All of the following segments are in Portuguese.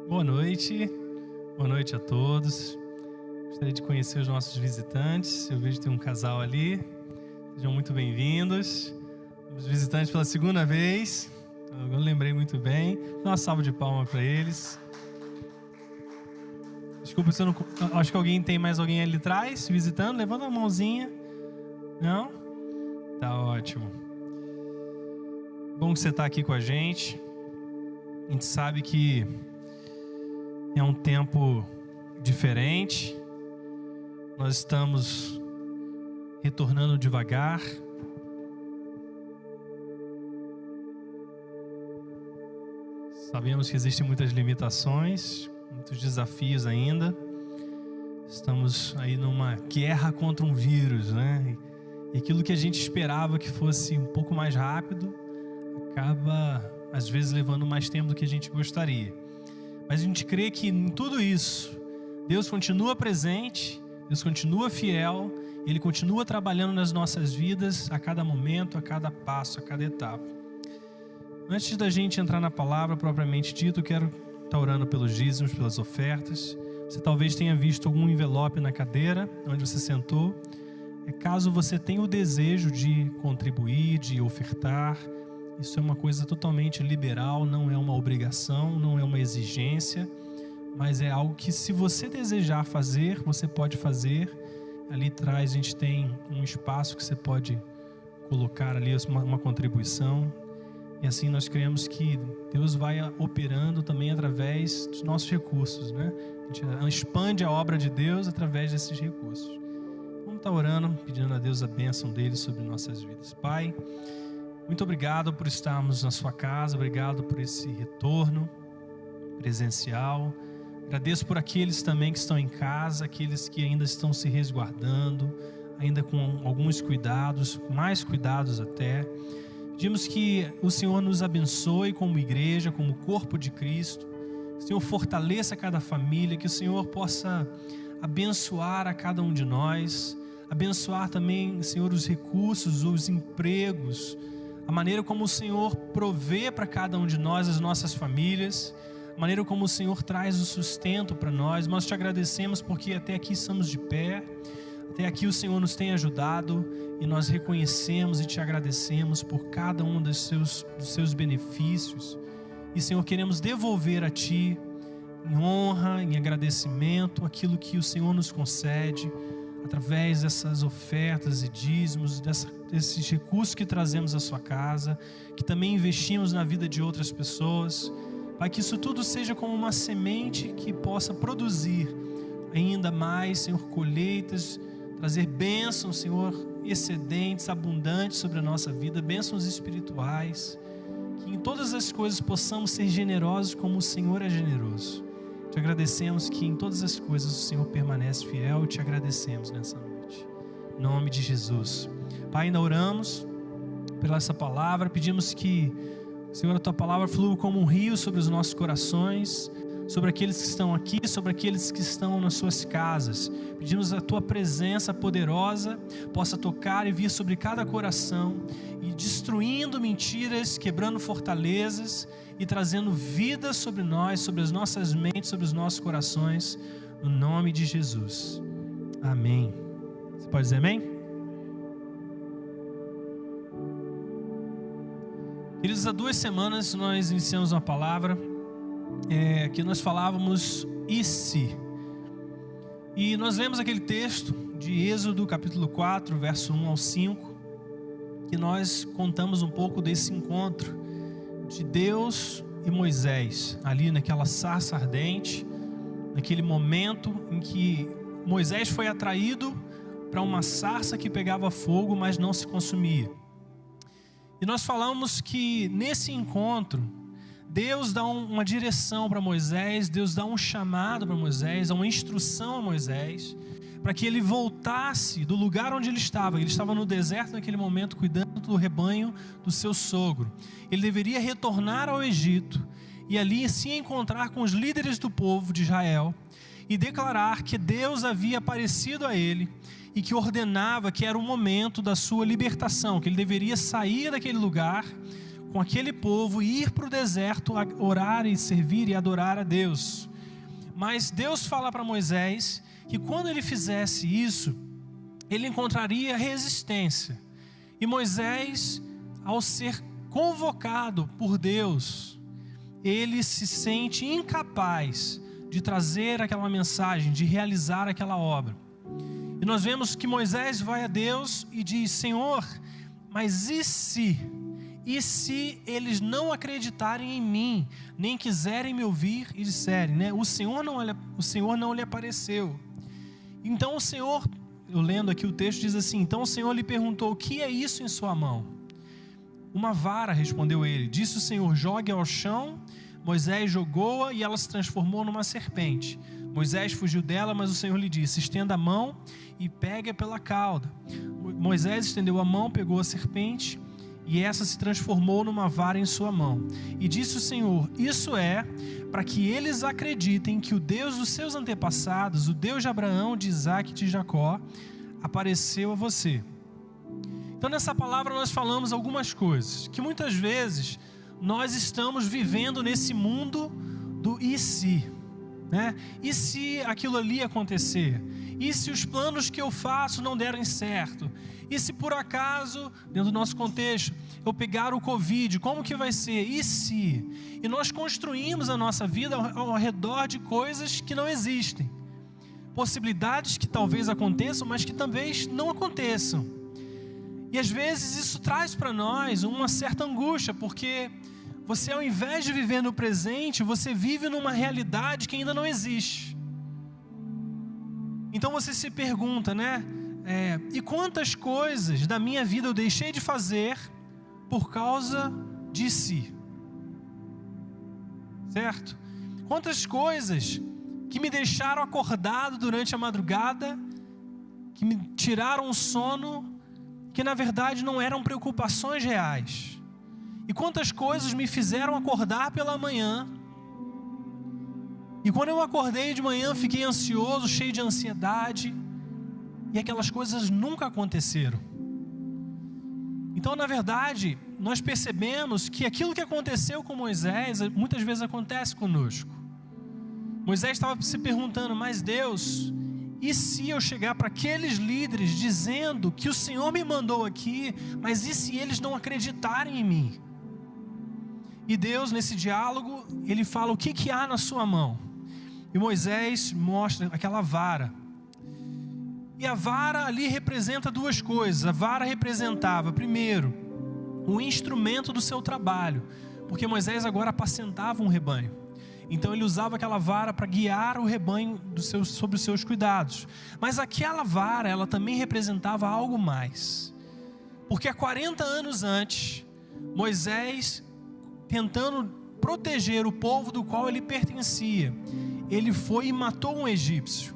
Boa noite a todos. Gostaria de conhecer os nossos visitantes. Eu vejo que tem um casal ali. Sejam muito bem-vindos. Os visitantes pela segunda vez. Eu lembrei muito bem. Dá uma salva de palmas para eles. Desculpa se eu não... Acho que tem mais alguém ali atrás visitando. Levanta a mãozinha. Não? Tá ótimo. Bom que você está aqui com a gente. A gente sabe que é um tempo diferente. Nós estamos retornando devagar. Sabemos que existem muitas limitações, muitos desafios ainda. Estamos aí numa guerra contra um vírus, né? E aquilo que a gente esperava que fosse um pouco mais rápido, acaba às vezes levando mais tempo do que a gente gostaria. Mas a gente crê que em tudo isso, Deus continua presente, Deus continua fiel, Ele continua trabalhando nas nossas vidas a cada momento, a cada passo, a cada etapa. Antes da gente entrar na palavra propriamente dita, eu quero estar orando pelos dízimos, pelas ofertas. Você talvez tenha visto algum envelope na cadeira onde você sentou. Caso você tenha o desejo de contribuir, de ofertar, isso é uma coisa totalmente liberal, não é uma obrigação, não é uma exigência, mas é algo que, se você desejar fazer, você pode fazer. Ali atrás a gente tem um espaço que você pode colocar ali uma contribuição. E assim nós cremos que Deus vai operando também através dos nossos recursos, né? A gente expande a obra de Deus através desses recursos. Vamos estar orando, pedindo a Deus a bênção dele sobre nossas vidas. Pai, muito obrigado por estarmos na sua casa, obrigado por esse retorno presencial. Agradeço por aqueles também que estão em casa, aqueles que ainda estão se resguardando, ainda com alguns cuidados, mais cuidados até. Pedimos que o Senhor nos abençoe como igreja, como corpo de Cristo. Que o Senhor fortaleça cada família, que o Senhor possa abençoar a cada um de nós, abençoar também, Senhor, os recursos, os empregos, a maneira como o Senhor provê para cada um de nós, as nossas famílias, a maneira como o Senhor traz o sustento para nós. Nós te agradecemos porque até aqui estamos de pé, até aqui o Senhor nos tem ajudado e nós reconhecemos e te agradecemos por cada um dos seus benefícios. E, Senhor, queremos devolver a Ti em honra, em agradecimento, aquilo que o Senhor nos concede através dessas ofertas e dízimos, desses recursos que trazemos à sua casa, que também investimos na vida de outras pessoas. Pai, que isso tudo seja como uma semente que possa produzir ainda mais, Senhor, colheitas, trazer bênçãos, Senhor, excedentes, abundantes sobre a nossa vida, bênçãos espirituais, que em todas as coisas possamos ser generosos como o Senhor é generoso. Te agradecemos que em todas as coisas o Senhor permanece fiel e te agradecemos nessa noite. Em nome de Jesus. Pai, ainda oramos pela essa palavra, pedimos que, Senhor, a Tua palavra flua como um rio sobre os nossos corações, sobre aqueles que estão aqui, sobre aqueles que estão nas suas casas. Pedimos a Tua presença poderosa possa tocar e vir sobre cada coração e destruindo mentiras, quebrando fortalezas e trazendo vida sobre nós, sobre as nossas mentes, sobre os nossos corações, no nome de Jesus. Amém. Você pode dizer amém? Queridos, há 2 semanas nós iniciamos uma palavra que nós falávamos "e se?". E nós lemos aquele texto de Êxodo capítulo 4, verso 1 ao 5, que nós contamos um pouco desse encontro de Deus e Moisés, ali naquela sarça ardente, naquele momento em que Moisés foi atraído para uma sarça que pegava fogo, mas não se consumia. E nós falamos que nesse encontro, Deus dá uma direção para Moisés, Deus dá um chamado para Moisés, uma instrução a Moisés, para que ele voltasse do lugar onde ele estava no deserto naquele momento, cuidando do rebanho do seu sogro. Ele deveria retornar ao Egito e ali se encontrar com os líderes do povo de Israel e declarar que Deus havia aparecido a ele e que ordenava que era o momento da sua libertação, que ele deveria sair daquele lugar com aquele povo e ir para o deserto orar e servir e adorar a Deus. Mas Deus fala para Moisés que quando ele fizesse isso, ele encontraria resistência. E Moisés, ao ser convocado por Deus, ele se sente incapaz de trazer aquela mensagem, de realizar aquela obra. E nós vemos que Moisés vai a Deus e diz: Senhor, mas e se eles não acreditarem em mim, nem quiserem me ouvir e disserem, né? O Senhor não lhe apareceu. Então o Senhor, eu lendo aqui o texto, diz assim: então o Senhor lhe perguntou: o que é isso em sua mão? Uma vara, respondeu ele. Disse o Senhor: jogue ao chão. Moisés jogou-a e ela se transformou numa serpente. Moisés fugiu dela, mas o Senhor lhe disse: estenda a mão e pegue-a pela cauda. Moisés estendeu a mão, pegou a serpente, e essa se transformou numa vara em sua mão. E disse o Senhor: isso é para que eles acreditem que o Deus dos seus antepassados, o Deus de Abraão, de Isaque e de Jacó, apareceu a você. Então nessa palavra nós falamos algumas coisas, que muitas vezes nós estamos vivendo nesse mundo do e se, né? E se aquilo ali acontecer? E se os planos que eu faço não derem certo? E se por acaso, dentro do nosso contexto, eu pegar o Covid, como que vai ser? E se? E nós construímos a nossa vida ao redor de coisas que não existem. Possibilidades que talvez aconteçam, mas que talvez não aconteçam. E às vezes isso traz para nós uma certa angústia, porque você, ao invés de viver no presente, você vive numa realidade que ainda não existe. Então você se pergunta, né? E quantas coisas da minha vida eu deixei de fazer por causa de si? Certo? Quantas coisas que me deixaram acordado durante a madrugada, que me tiraram o sono, que na verdade não eram preocupações reais. E quantas coisas me fizeram acordar pela manhã, e quando eu acordei de manhã fiquei ansioso, cheio de ansiedade, e aquelas coisas nunca aconteceram. Então na verdade nós percebemos que aquilo que aconteceu com Moisés muitas vezes acontece conosco. Moisés estava se perguntando: mas Deus, e se eu chegar para aqueles líderes dizendo que o Senhor me mandou aqui, mas e se eles não acreditarem em mim? E Deus, nesse diálogo, ele fala: o que há na sua mão? E Moisés mostra aquela vara. E a vara ali representa duas coisas. A vara representava, primeiro, o instrumento do seu trabalho, porque Moisés agora apacentava um rebanho. Então ele usava aquela vara para guiar o rebanho sobre os seus cuidados. Mas aquela vara, ela também representava algo mais. Porque há 40 anos antes, Moisés, tentando proteger o povo do qual ele pertencia, ele foi e matou um egípcio.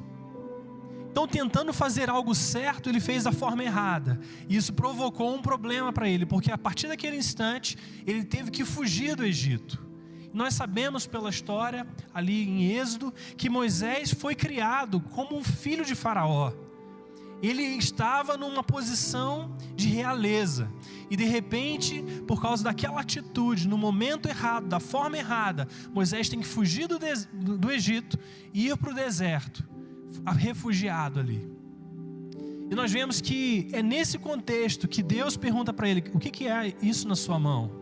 Então, tentando fazer algo certo, ele fez da forma errada. E isso provocou um problema para ele, porque a partir daquele instante, ele teve que fugir do Egito. Nós sabemos pela história, ali em Êxodo, que Moisés foi criado como um filho de Faraó. Ele estava numa posição de realeza. E de repente, por causa daquela atitude, no momento errado, da forma errada, Moisés tem que fugir do Egito e ir para o deserto, refugiado ali. E nós vemos que é nesse contexto que Deus pergunta para ele: o que é isso na sua mão?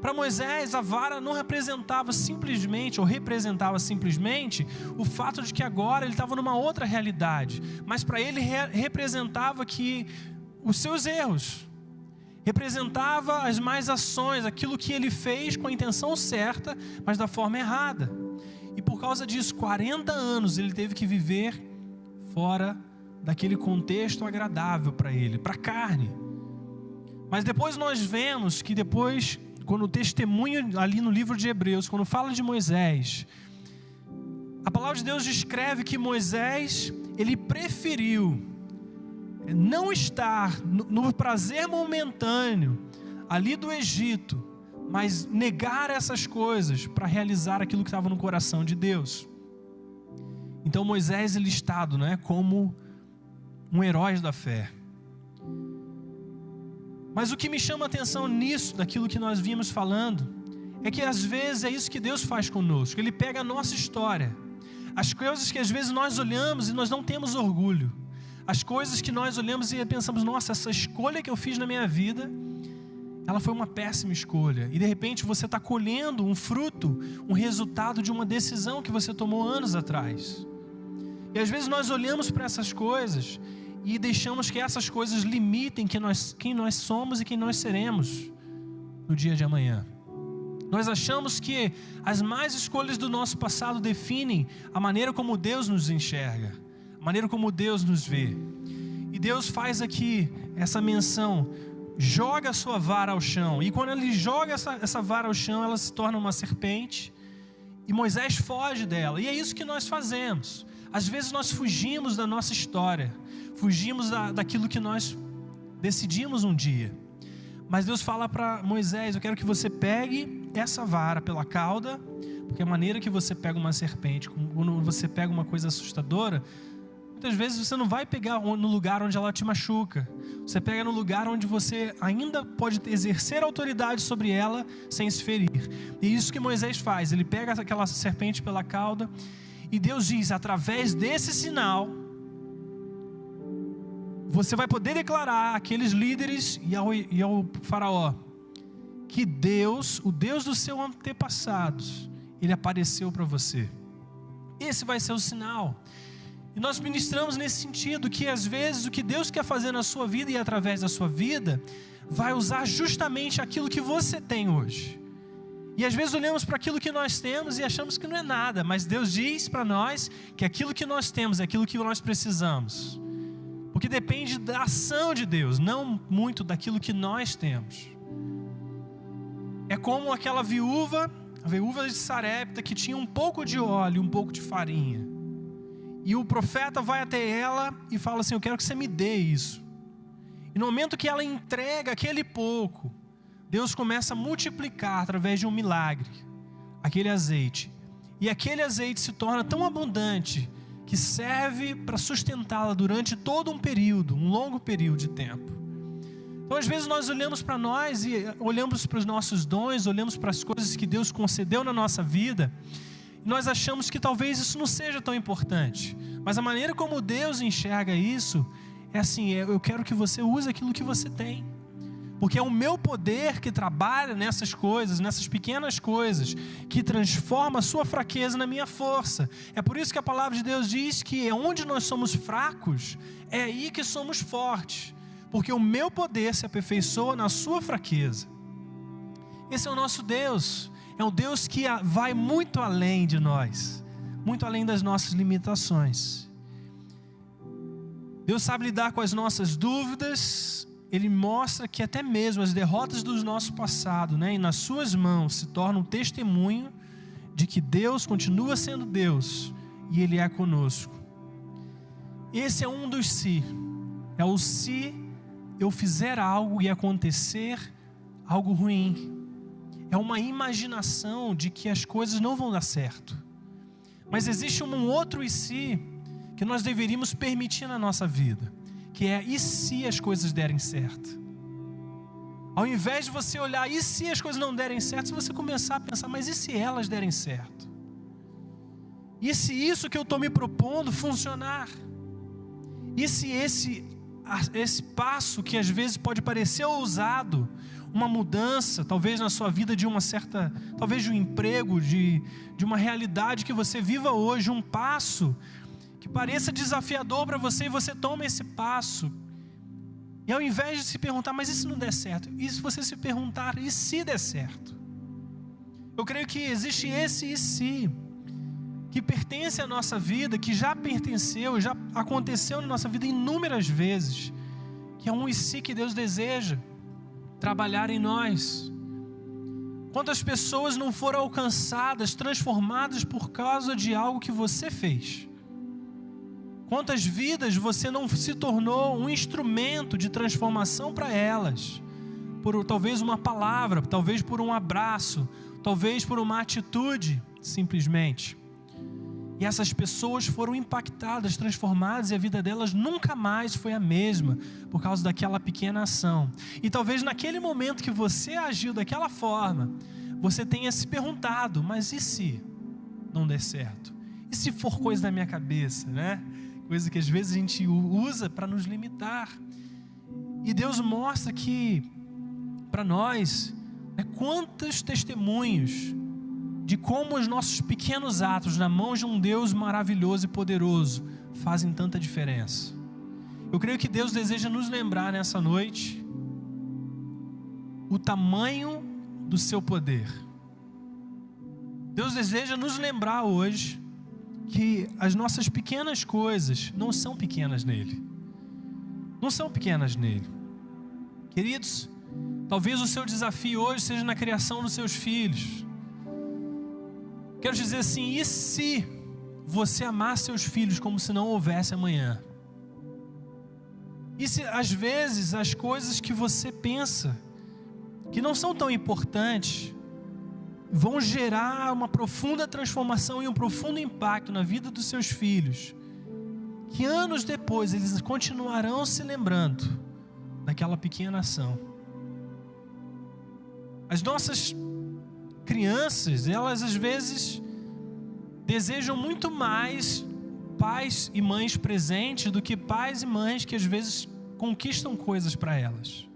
Para Moisés, a vara não representava simplesmente, ou representava simplesmente, o fato de que agora ele estava numa outra realidade. Mas para ele representava que os seus erros, representava as más ações, aquilo que ele fez com a intenção certa, mas da forma errada. E por causa disso, 40 anos ele teve que viver fora daquele contexto agradável para ele, para a carne. Mas depois nós vemos que depois, quando o testemunho ali no livro de Hebreus, quando fala de Moisés, a palavra de Deus descreve que Moisés, ele preferiu não estar no prazer momentâneo ali do Egito, mas negar essas coisas para realizar aquilo que estava no coração de Deus. Então Moisés é listado, né, como um herói da fé. Mas o que me chama a atenção nisso, daquilo que nós vimos falando, é que às vezes é isso que Deus faz conosco. Ele pega a nossa história, as coisas que às vezes nós olhamos e nós não temos orgulho, as coisas que nós olhamos e pensamos, nossa, essa escolha que eu fiz na minha vida, ela foi uma péssima escolha. E de repente você está colhendo um fruto, um resultado de uma decisão que você tomou anos atrás. E às vezes nós olhamos para essas coisas e deixamos que essas coisas limitem quem nós somos e quem nós seremos no dia de amanhã. Nós achamos que as más escolhas do nosso passado definem a maneira como Deus nos enxerga, a maneira como Deus nos vê. E Deus faz aqui essa menção, joga a sua vara ao chão. E quando ele joga essa vara ao chão, ela se torna uma serpente. E Moisés foge dela. E é isso que nós fazemos. Às vezes nós fugimos da nossa história, fugimos daquilo que nós decidimos um dia. Mas Deus fala para Moisés, eu quero que você pegue essa vara pela cauda, porque a maneira que você pega uma serpente, quando você pega uma coisa assustadora, muitas vezes você não vai pegar no lugar onde ela te machuca. Você pega no lugar onde você ainda pode exercer autoridade sobre ela sem se ferir. E isso que Moisés faz, ele pega aquela serpente pela cauda e Deus diz, através desse sinal, você vai poder declarar àqueles líderes e ao faraó, que Deus, o Deus dos seus antepassados, Ele apareceu para você. Esse vai ser o sinal. E nós ministramos nesse sentido, que às vezes o que Deus quer fazer na sua vida e através da sua vida, vai usar justamente aquilo que você tem hoje. E às vezes olhamos para aquilo que nós temos e achamos que não é nada, mas Deus diz para nós que aquilo que nós temos é aquilo que nós precisamos. Porque depende da ação de Deus, não muito daquilo que nós temos. É como aquela viúva, a viúva de Sarepta, que tinha um pouco de óleo, um pouco de farinha. E o profeta vai até ela e fala assim, eu quero que você me dê isso. E no momento que ela entrega aquele pouco, Deus começa a multiplicar através de um milagre, aquele azeite. E aquele azeite se torna tão abundante, que serve para sustentá-la durante todo um período, um longo período de tempo. Então às vezes nós olhamos para nós e olhamos para os nossos dons, olhamos para as coisas que Deus concedeu na nossa vida, e nós achamos que talvez isso não seja tão importante. Mas a maneira como Deus enxerga isso, é assim, eu quero que você use aquilo que você tem. Porque é o meu poder que trabalha nessas coisas, nessas pequenas coisas, que transforma a sua fraqueza na minha força. É por isso que a palavra de Deus diz que onde nós somos fracos, é aí que somos fortes. Porque o meu poder se aperfeiçoa na sua fraqueza. Esse é o nosso Deus. É um Deus que vai muito além de nós, muito além das nossas limitações. Deus sabe lidar com as nossas dúvidas. Ele mostra que até mesmo as derrotas do nosso passado, e nas suas mãos se tornam um testemunho de que Deus continua sendo Deus e Ele é conosco. Esse é um dos se. É o se eu fizer algo e acontecer algo ruim. É uma imaginação de que as coisas não vão dar certo. Mas existe um outro e se que nós deveríamos permitir na nossa vida. Que é, e se as coisas derem certo? Ao invés de você olhar, e se as coisas não derem certo? Se você começar a pensar, mas e se elas derem certo? E se isso que eu estou me propondo funcionar? E se esse passo que às vezes pode parecer ousado, uma mudança, talvez na sua vida de uma certa, talvez de um emprego, de uma realidade que você viva hoje, um passo que pareça desafiador para você, e você toma esse passo, e ao invés de se perguntar, mas e se não der certo? E se você se perguntar, e se der certo? Eu creio que existe esse e se, que pertence à nossa vida, que já pertenceu, já aconteceu na nossa vida inúmeras vezes, que é um e se que Deus deseja trabalhar em nós. Quantas pessoas não foram alcançadas, transformadas por causa de algo que você fez? Quantas vidas você não se tornou um instrumento de transformação para elas? Por talvez uma palavra, talvez por um abraço, talvez por uma atitude, simplesmente. E essas pessoas foram impactadas, transformadas, e a vida delas nunca mais foi a mesma por causa daquela pequena ação. E talvez naquele momento que você agiu daquela forma, você tenha se perguntado: mas e se não der certo? E se for coisa da minha cabeça, né? Coisa que às vezes a gente usa para nos limitar. E Deus mostra que, para nós, quantos testemunhos de como os nossos pequenos atos na mão de um Deus maravilhoso e poderoso fazem tanta diferença. Eu creio que Deus deseja nos lembrar nessa noite o tamanho do seu poder. Deus deseja nos lembrar hoje que as nossas pequenas coisas não são pequenas nele. Não são pequenas nele. Queridos, talvez o seu desafio hoje seja na criação dos seus filhos. Quero dizer assim: e se você amar seus filhos como se não houvesse amanhã? E se às vezes as coisas que você pensa que não são tão importantes vão gerar uma profunda transformação e um profundo impacto na vida dos seus filhos, que anos depois eles continuarão se lembrando daquela pequena ação? As nossas crianças, elas às vezes desejam muito mais pais e mães presentes do que pais e mães que às vezes conquistam coisas para elas.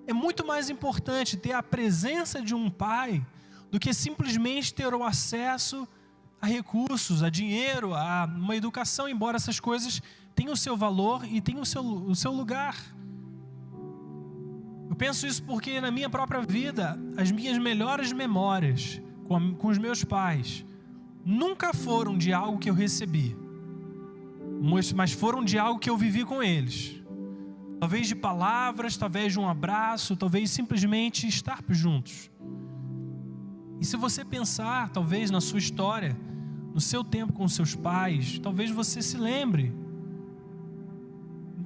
É muito mais importante ter a presença de um pai do que simplesmente ter o acesso a recursos, a dinheiro, a uma educação, embora essas coisas tenham o seu valor e tenham o seu lugar. Eu penso isso porque na minha própria vida, as minhas melhores memórias com os meus pais nunca foram de algo que eu recebi, mas foram de algo que eu vivi com eles. Talvez de palavras, talvez de um abraço, talvez simplesmente estar juntos. E se você pensar, talvez na sua história, no seu tempo com seus pais, talvez você se lembre,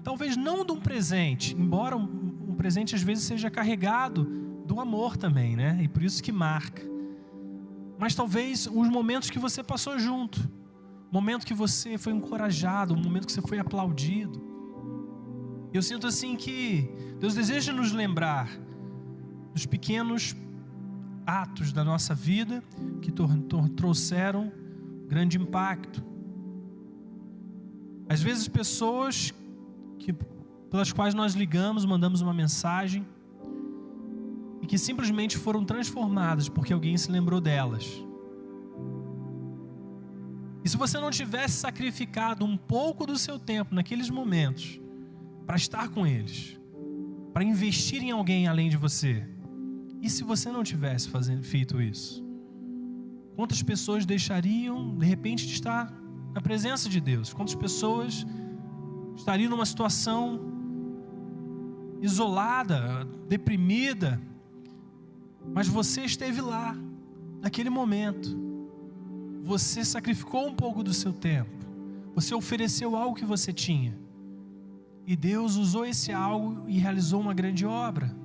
talvez não de um presente, embora um presente às vezes seja carregado do amor também, né? E por isso que marca. Mas talvez os momentos que você passou junto, o momento que você foi encorajado, o momento que você foi aplaudido. Eu sinto assim que Deus deseja nos lembrar dos pequenos atos da nossa vida que trouxeram grande impacto. Às vezes pessoas pelas quais nós ligamos, mandamos uma mensagem e que simplesmente foram transformadas porque alguém se lembrou delas. E se você não tivesse sacrificado um pouco do seu tempo naqueles momentos para estar com eles, para investir em alguém além de você, e se você não tivesse feito isso? Quantas pessoas deixariam de repente de estar na presença de Deus? Quantas pessoas estariam numa situação isolada, deprimida, mas você esteve lá, naquele momento. Você sacrificou um pouco do seu tempo, você ofereceu algo que você tinha, e Deus usou esse algo e realizou uma grande obra.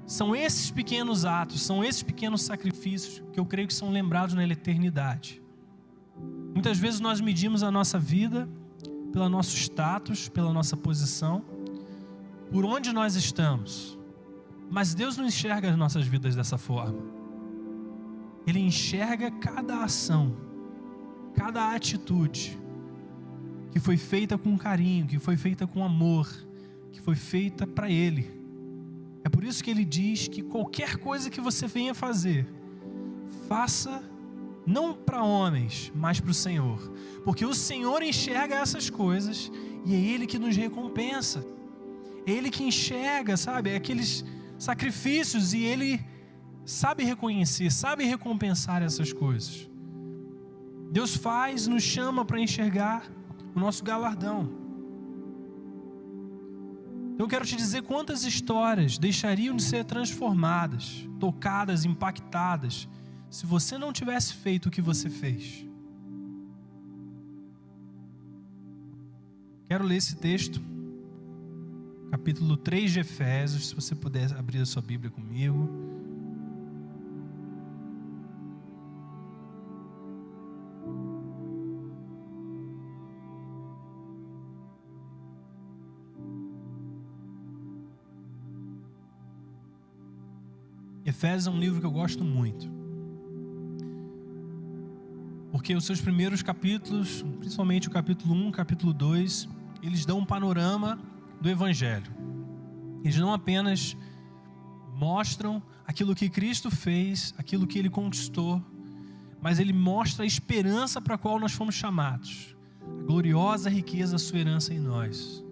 São esses pequenos atos, são esses pequenos sacrifícios que eu creio que são lembrados na eternidade. Muitas vezes nós medimos a nossa vida pelo nosso status, pela nossa posição, por onde nós estamos. Mas Deus não enxerga as nossas vidas dessa forma. Ele enxerga cada ação, cada atitude que foi feita com carinho, que foi feita com amor, que foi feita para Ele. É por isso que Ele diz que qualquer coisa que você venha fazer, faça não para homens, mas para o Senhor. Porque o Senhor enxerga essas coisas e é Ele que nos recompensa. É Ele que enxerga, sabe, aqueles sacrifícios, e Ele sabe reconhecer, sabe recompensar essas coisas. Deus nos chama para enxergar o nosso galardão. Eu quero te dizer quantas histórias deixariam de ser transformadas, tocadas, impactadas, se você não tivesse feito o que você fez. Quero ler esse texto, capítulo 3 de Efésios, se você puder abrir a sua Bíblia comigo. Efésios é um livro que eu gosto muito, porque os seus primeiros capítulos, principalmente o capítulo 1, capítulo 2, eles dão um panorama do Evangelho. Eles não apenas mostram aquilo que Cristo fez, aquilo que Ele conquistou, mas Ele mostra a esperança para a qual nós fomos chamados, a gloriosa riqueza da sua herança em nós.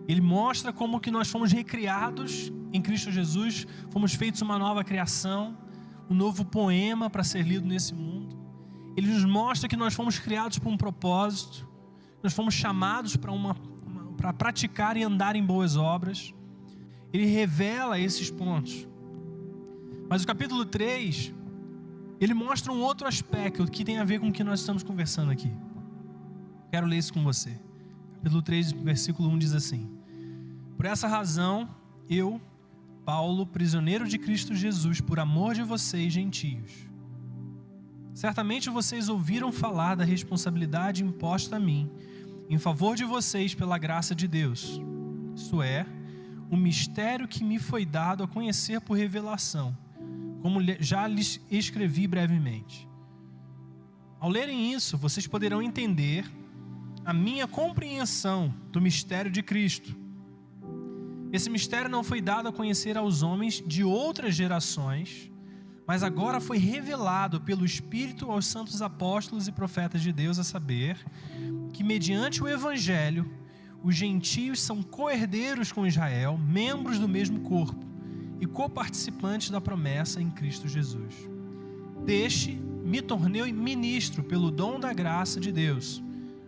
Ele mostra como que nós fomos recriados em Cristo Jesus, fomos feitos uma nova criação, um novo poema para ser lido nesse mundo. Ele nos mostra que nós fomos criados por um propósito, nós fomos chamados para praticar e andar em boas obras. Ele revela esses pontos. Mas o capítulo 3, ele mostra um outro aspecto que tem a ver com o que nós estamos conversando aqui. Quero ler isso com você. Capítulo 3, versículo 1 diz assim: por essa razão, eu, Paulo, prisioneiro de Cristo Jesus, por amor de vocês, gentios. Certamente vocês ouviram falar da responsabilidade imposta a mim, em favor de vocês pela graça de Deus. Isso é, o mistério que me foi dado a conhecer por revelação, como já lhes escrevi brevemente. Ao lerem isso, vocês poderão entender a minha compreensão do mistério de Cristo. Esse mistério não foi dado a conhecer aos homens de outras gerações, mas agora foi revelado pelo Espírito aos santos apóstolos e profetas de Deus, a saber, que mediante o Evangelho, os gentios são co-herdeiros com Israel, membros do mesmo corpo e coparticipantes da promessa em Cristo Jesus. Deste me tornei ministro pelo dom da graça de Deus,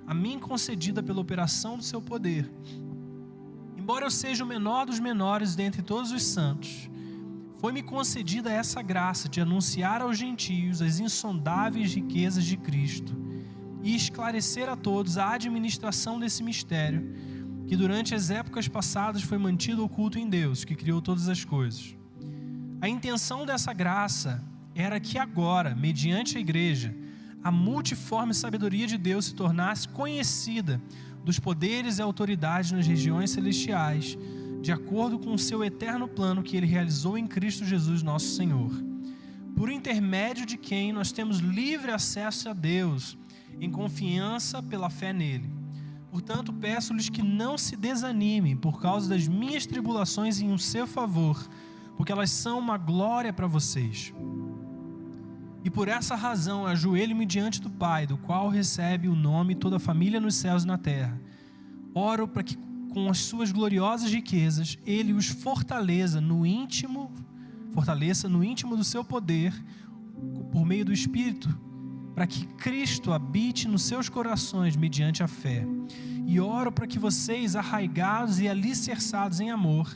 a mim concedida pela operação do seu poder. Embora eu seja o menor dos menores dentre todos os santos, foi-me concedida essa graça de anunciar aos gentios as insondáveis riquezas de Cristo e esclarecer a todos a administração desse mistério, que durante as épocas passadas foi mantido oculto em Deus, que criou todas as coisas. A intenção dessa graça era que agora, mediante a igreja, a multiforme sabedoria de Deus se tornasse conhecida dos poderes e autoridades nas regiões celestiais, de acordo com o seu eterno plano que Ele realizou em Cristo Jesus nosso Senhor, por intermédio de quem nós temos livre acesso a Deus, em confiança pela fé nele. Portanto, peço-lhes que não se desanimem por causa das minhas tribulações em seu favor, porque elas são uma glória para vocês. E por essa razão ajoelho-me diante do Pai, do qual recebe o nome toda a família nos céus e na terra. Oro para que com as suas gloriosas riquezas Ele os fortaleça no íntimo do seu poder, por meio do Espírito, para que Cristo habite nos seus corações mediante a fé. E oro para que vocês, arraigados e alicerçados em amor,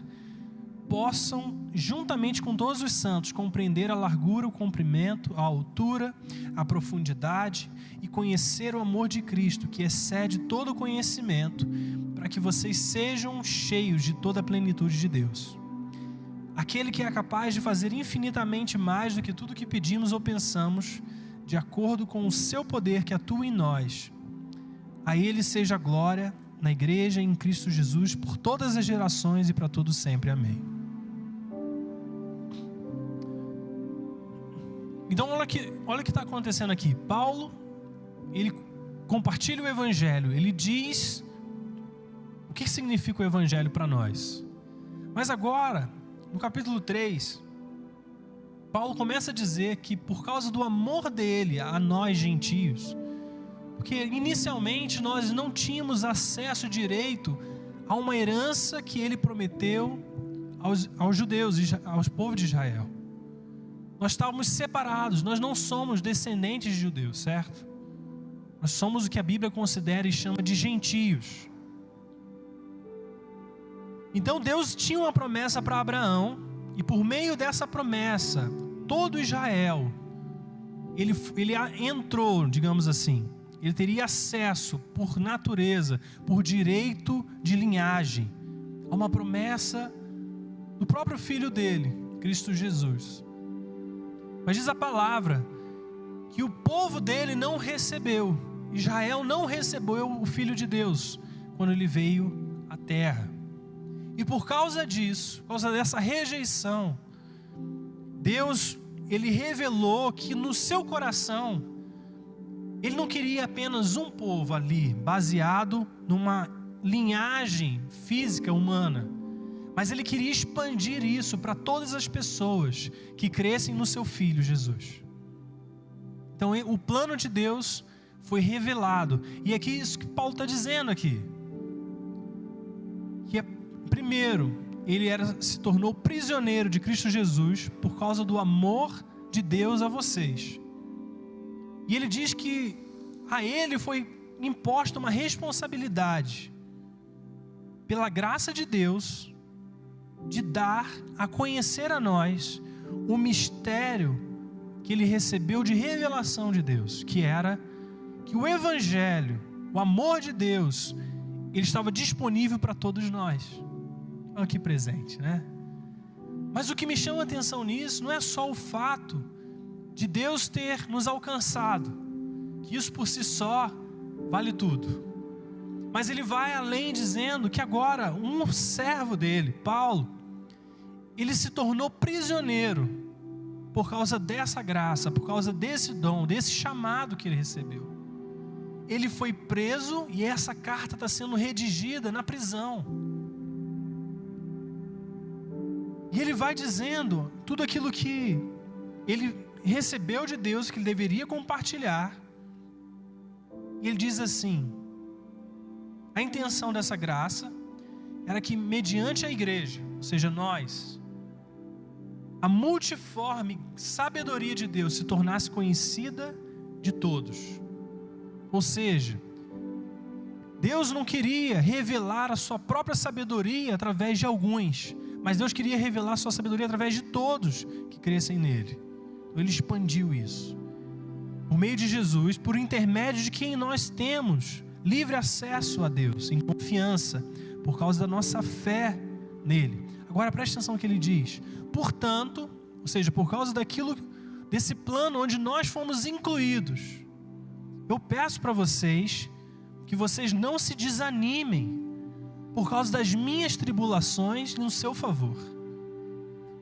possam, juntamente com todos os santos, compreender a largura, o comprimento, a altura, a profundidade e conhecer o amor de Cristo, que excede todo o conhecimento, para que vocês sejam cheios de toda a plenitude de Deus. Aquele que é capaz de fazer infinitamente mais do que tudo que pedimos ou pensamos, de acordo com o seu poder que atua em nós. A Ele seja a glória na igreja em Cristo Jesus por todas as gerações e para todo sempre. Amém. Então olha o que está acontecendo aqui. Paulo, ele compartilha o Evangelho, ele diz o que significa o Evangelho para nós. Mas agora, no capítulo 3, Paulo começa a dizer que por causa do amor dele a nós gentios, porque inicialmente nós não tínhamos acesso direito a uma herança que ele prometeu aos judeus, aos povos de Israel. Nós estávamos separados, nós não somos descendentes de judeus, certo? Nós somos o que a Bíblia considera e chama de gentios. Então Deus tinha uma promessa para Abraão, e por meio dessa promessa, todo Israel, ele entrou, digamos assim, ele teria acesso por natureza, por direito de linhagem, a uma promessa do próprio Filho dele, Cristo Jesus. Mas diz a palavra que o povo dele não recebeu, Israel não recebeu o Filho de Deus quando ele veio à terra. E por causa disso, por causa dessa rejeição, Deus, Ele revelou que no seu coração, Ele não queria apenas um povo ali, baseado numa linhagem física humana, mas Ele queria expandir isso para todas as pessoas que crescem no seu Filho Jesus. Então o plano de Deus foi revelado, e aqui isso que Paulo está dizendo aqui, que primeiro, ele se tornou prisioneiro de Cristo Jesus por causa do amor de Deus a vocês. E ele diz que a ele foi imposta uma responsabilidade, pela graça de Deus, de dar a conhecer a nós o mistério que ele recebeu de revelação de Deus, que era que o Evangelho, o amor de Deus, ele estava disponível para todos nós. Aqui presente, né? Mas o que me chama a atenção nisso não é só o fato de Deus ter nos alcançado, que isso por si só vale tudo, mas ele vai além, dizendo que agora um servo dele, Paulo, ele se tornou prisioneiro por causa dessa graça, por causa desse dom, desse chamado que ele recebeu. Ele foi preso e essa carta está sendo redigida na prisão. E ele vai dizendo tudo aquilo que ele recebeu de Deus, que ele deveria compartilhar. E ele diz assim: a intenção dessa graça era que mediante a igreja, ou seja, nós, a multiforme sabedoria de Deus se tornasse conhecida de todos. Ou seja, Deus não queria revelar a sua própria sabedoria através de alguns, mas Deus queria revelar a sua sabedoria através de todos que crescem nele. Então ele expandiu isso por meio de Jesus, por intermédio de quem nós temos livre acesso a Deus, em confiança, por causa da nossa fé nele. Agora preste atenção no que ele diz: portanto, ou seja, por causa desse plano onde nós fomos incluídos, eu peço para vocês que vocês não se desanimem por causa das minhas tribulações no seu favor,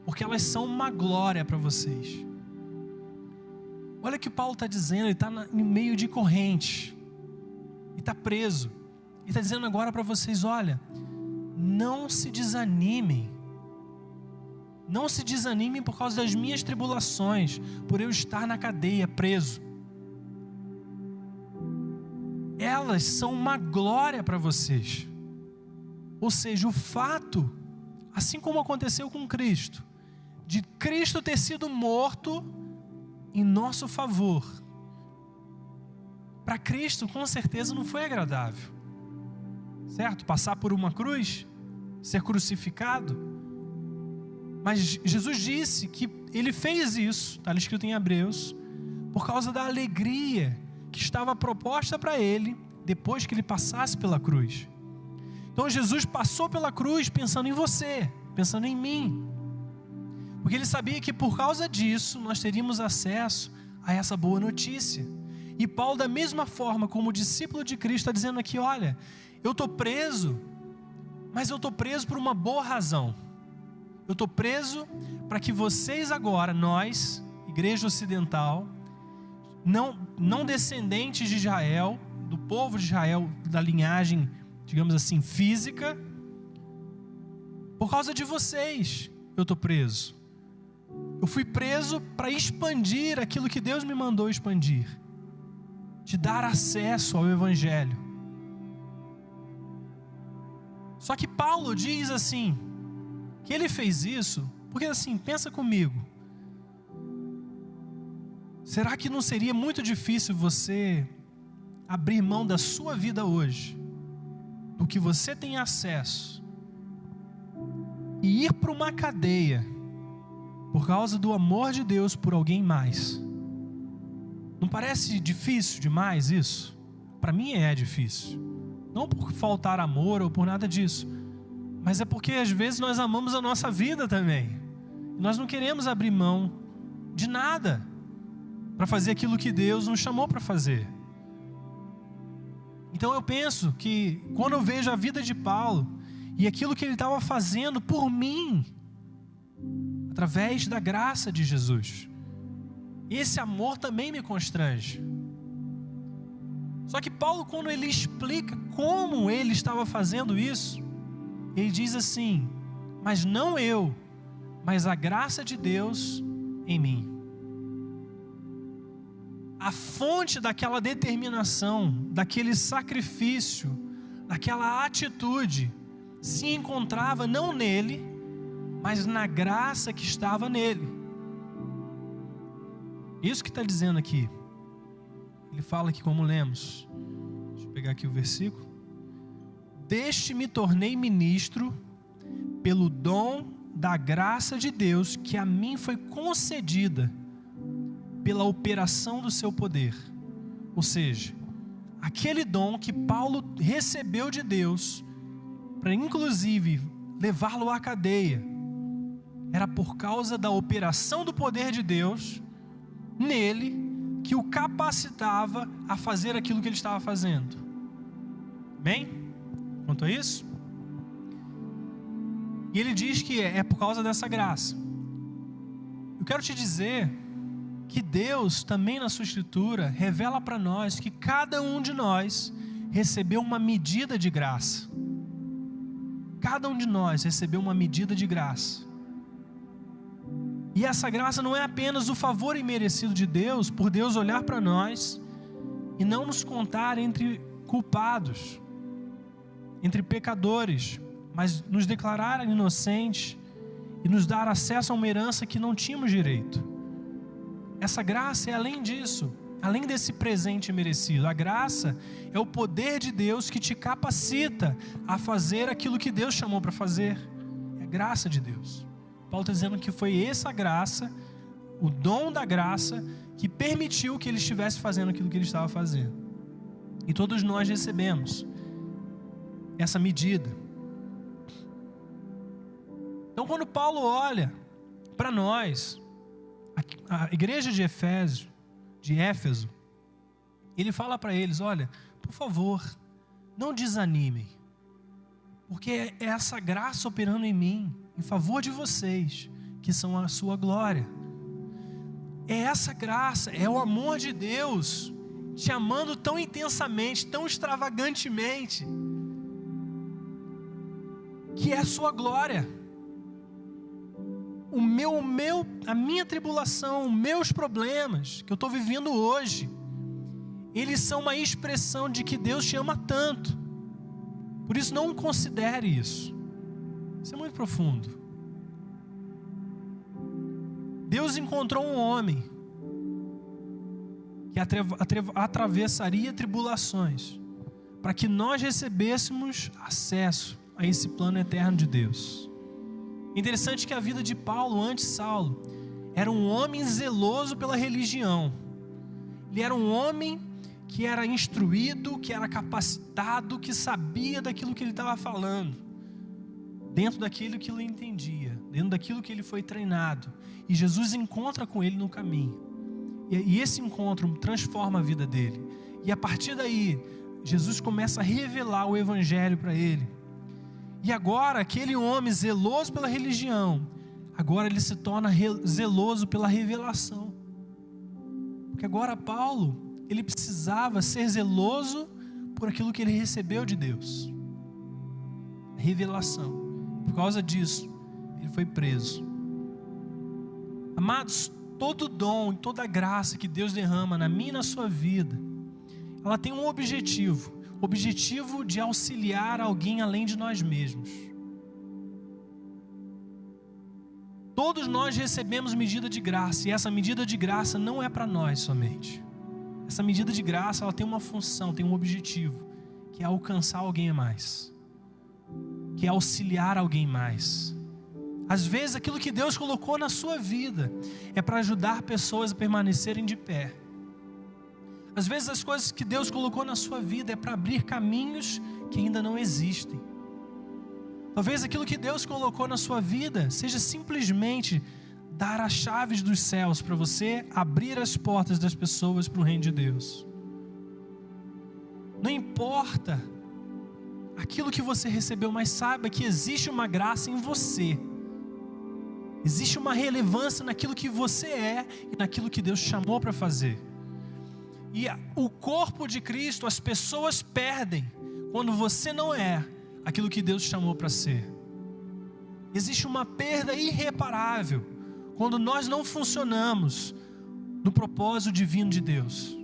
porque elas são uma glória para vocês. Olha o que Paulo está dizendo, ele está em meio de corrente, e está preso, e está dizendo agora para vocês: olha, não se desanimem, não se desanimem por causa das minhas tribulações, por eu estar na cadeia, preso. Elas são uma glória para vocês. Ou seja, o fato, assim como aconteceu com Cristo, de Cristo ter sido morto em nosso favor, para Cristo com certeza não foi agradável, certo? Passar por uma cruz, ser crucificado. Mas Jesus disse que ele fez isso, está escrito em Hebreus, por causa da alegria que estava proposta para ele depois que ele passasse pela cruz. Então Jesus passou pela cruz pensando em você, pensando em mim, porque ele sabia que por causa disso nós teríamos acesso a essa boa notícia. E Paulo, da mesma forma como discípulo de Cristo, está dizendo aqui: olha, eu estou preso, mas eu estou preso por uma boa razão. Eu estou preso para que vocês agora, nós, igreja ocidental, não descendentes de Israel, do povo de Israel, da linhagem, digamos assim, física, por causa de vocês eu estou preso. Eu fui preso para expandir aquilo que Deus me mandou expandir, de dar acesso ao Evangelho. Só que Paulo diz assim, que ele fez isso, porque assim, pensa comigo, será que não seria muito difícil você abrir mão da sua vida hoje, do que você tem acesso, e ir para uma cadeia, por causa do amor de Deus por alguém mais? Não parece difícil demais isso? Para mim é difícil, não por faltar amor ou por nada disso, mas é porque às vezes nós amamos a nossa vida também, e nós não queremos abrir mão de nada para fazer aquilo que Deus nos chamou para fazer. Então eu penso que quando eu vejo a vida de Paulo e aquilo que ele estava fazendo por mim, através da graça de Jesus. Esse amor também me constrange. Só que Paulo, quando ele explica como ele estava fazendo isso, ele diz assim: mas não eu, mas a graça de Deus em mim. A fonte daquela determinação, daquele sacrifício, daquela atitude, se encontrava não nele, mas na graça que estava nele. Isso que está dizendo aqui. Ele fala aqui como lemos. Deixa eu pegar aqui o versículo. Deste me tornei ministro pelo dom da graça de Deus que a mim foi concedida pela operação do seu poder. Ou seja, aquele dom que Paulo recebeu de Deus para inclusive levá-lo à cadeia, era por causa da operação do poder de Deus nele, que o capacitava a fazer aquilo que ele estava fazendo. Bem? Quanto a isso? E ele diz que é por causa dessa graça. Eu quero te dizer que Deus também na sua escritura revela para nós que cada um de nós recebeu uma medida de graça. Cada um de nós recebeu uma medida de graça. E essa graça não é apenas o favor imerecido de Deus, por Deus olhar para nós e não nos contar entre culpados, entre pecadores, mas nos declarar inocentes e nos dar acesso a uma herança que não tínhamos direito. Essa graça é além disso, além desse presente merecido. A graça é o poder de Deus que te capacita a fazer aquilo que Deus chamou para fazer. É a graça de Deus. Paulo está dizendo que foi essa graça, o dom da graça, que permitiu que ele estivesse fazendo aquilo que ele estava fazendo. E todos nós recebemos essa medida. Então, quando Paulo olha para nós, a igreja de Éfeso, ele fala para eles: olha, por favor, não desanimem, porque é essa graça operando em mim, em favor de vocês, que são a sua glória. É essa graça, é o amor de Deus te amando tão intensamente, tão extravagantemente, que é a sua glória. A minha tribulação, os meus problemas que eu estou vivendo hoje, eles são uma expressão de que Deus te ama tanto. Por isso não considere isso. Isso é muito profundo. Deus encontrou um homem que atravessaria tribulações para que nós recebêssemos acesso a esse plano eterno de Deus. Interessante que a vida de Paulo, antes Saulo, era um homem zeloso pela religião. Ele era um homem que era instruído, que era capacitado, que sabia daquilo que ele estava falando, dentro daquilo que ele entendia, dentro daquilo que ele foi treinado. E Jesus encontra com ele no caminho. E esse encontro transforma a vida dele. E a partir daí, Jesus começa a revelar o evangelho para ele. E agora, aquele homem zeloso pela religião, agora ele se torna zeloso pela revelação. Porque agora Paulo, ele precisava ser zeloso por aquilo que ele recebeu de Deus. Revelação. Por causa disso, ele foi preso. Amados, todo dom, toda graça que Deus derrama na minha e na sua vida, ela tem um objetivo. O objetivo de auxiliar alguém além de nós mesmos. Todos nós recebemos medida de graça, e essa medida de graça não é para nós somente. Essa medida de graça, ela tem uma função, tem um objetivo, que é alcançar alguém a mais, que é auxiliar alguém mais. Às vezes aquilo que Deus colocou na sua vida é para ajudar pessoas a permanecerem de pé. Às vezes as coisas que Deus colocou na sua vida é para abrir caminhos que ainda não existem. Talvez aquilo que Deus colocou na sua vida seja simplesmente dar as chaves dos céus para você abrir as portas das pessoas para o reino de Deus. Não importa aquilo que você recebeu, mas saiba que existe uma graça em você Existe uma relevância naquilo que você é e naquilo que Deus te chamou para fazer. E o corpo de Cristo, as pessoas perdem quando você não é aquilo que Deus te chamou para ser. Existe uma perda irreparável quando nós não funcionamos no propósito divino de Deus.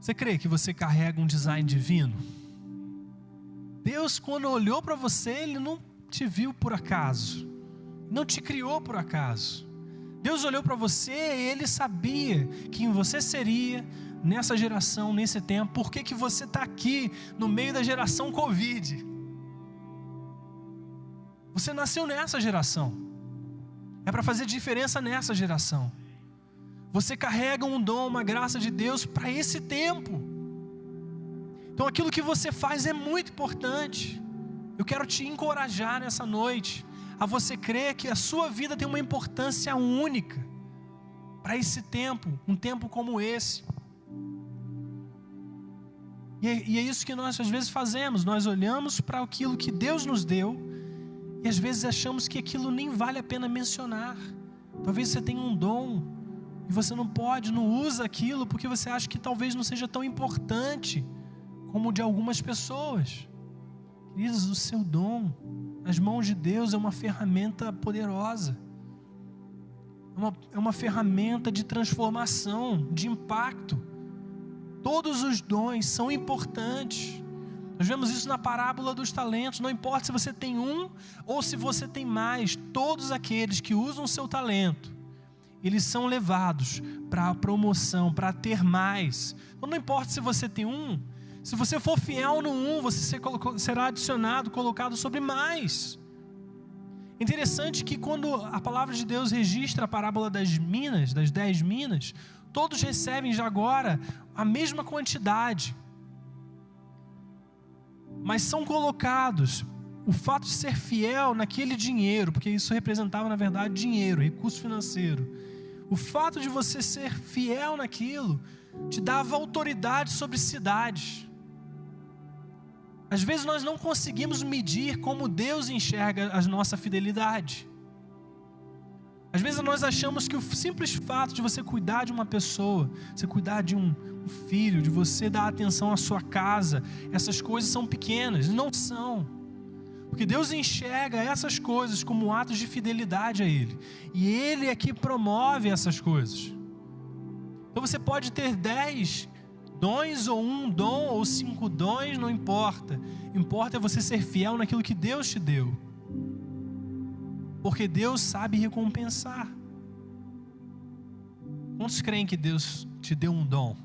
Você crê que você carrega um design divino? Deus, quando olhou para você, Ele não te viu por acaso, não te criou por acaso. Deus olhou para você e Ele sabia quem você seria nessa geração, nesse tempo. Por que você está aqui no meio da geração Covid? Você nasceu nessa geração, é para fazer diferença nessa geração. Você carrega um dom, uma graça de Deus para esse tempo. Então aquilo que você faz é muito importante. Eu quero te encorajar nessa noite a você crer que a sua vida tem uma importância única para esse tempo, um tempo como esse. E é isso que nós às vezes fazemos. Nós olhamos para aquilo que Deus nos deu e às vezes achamos que aquilo nem vale a pena mencionar. Talvez você tenha um dom e você não usa aquilo porque você acha que talvez não seja tão importante como o de algumas pessoas. Queridos, o seu dom nas mãos de Deus é uma ferramenta poderosa. É uma ferramenta de transformação, de impacto. Todos os dons são importantes. Nós vemos isso na parábola dos talentos. Não importa se você tem um ou se você tem mais, todos aqueles que usam o seu talento, eles são levados para a promoção, para ter mais. Então, não importa se você tem um, se você for fiel no um, você será adicionado, colocado sobre mais. Interessante que quando a palavra de Deus registra a parábola das minas, das 10 minas, todos recebem já agora a mesma quantidade. Mas são colocados o fato de ser fiel naquele dinheiro, porque isso representava na verdade dinheiro, recurso financeiro. O fato de você ser fiel naquilo te dava autoridade sobre cidades. Às vezes nós não conseguimos medir como Deus enxerga a nossa fidelidade. Às vezes nós achamos que o simples fato de você cuidar de uma pessoa, você cuidar de um filho, de você dar atenção à sua casa, essas coisas são pequenas. Não são. Porque Deus enxerga essas coisas como atos de fidelidade a Ele. E Ele é que promove essas coisas. Então você pode ter 10 dons, ou um dom, ou 5 dons, não importa. Importa é você ser fiel naquilo que Deus te deu. Porque Deus sabe recompensar. Quantos creem que Deus te deu um dom,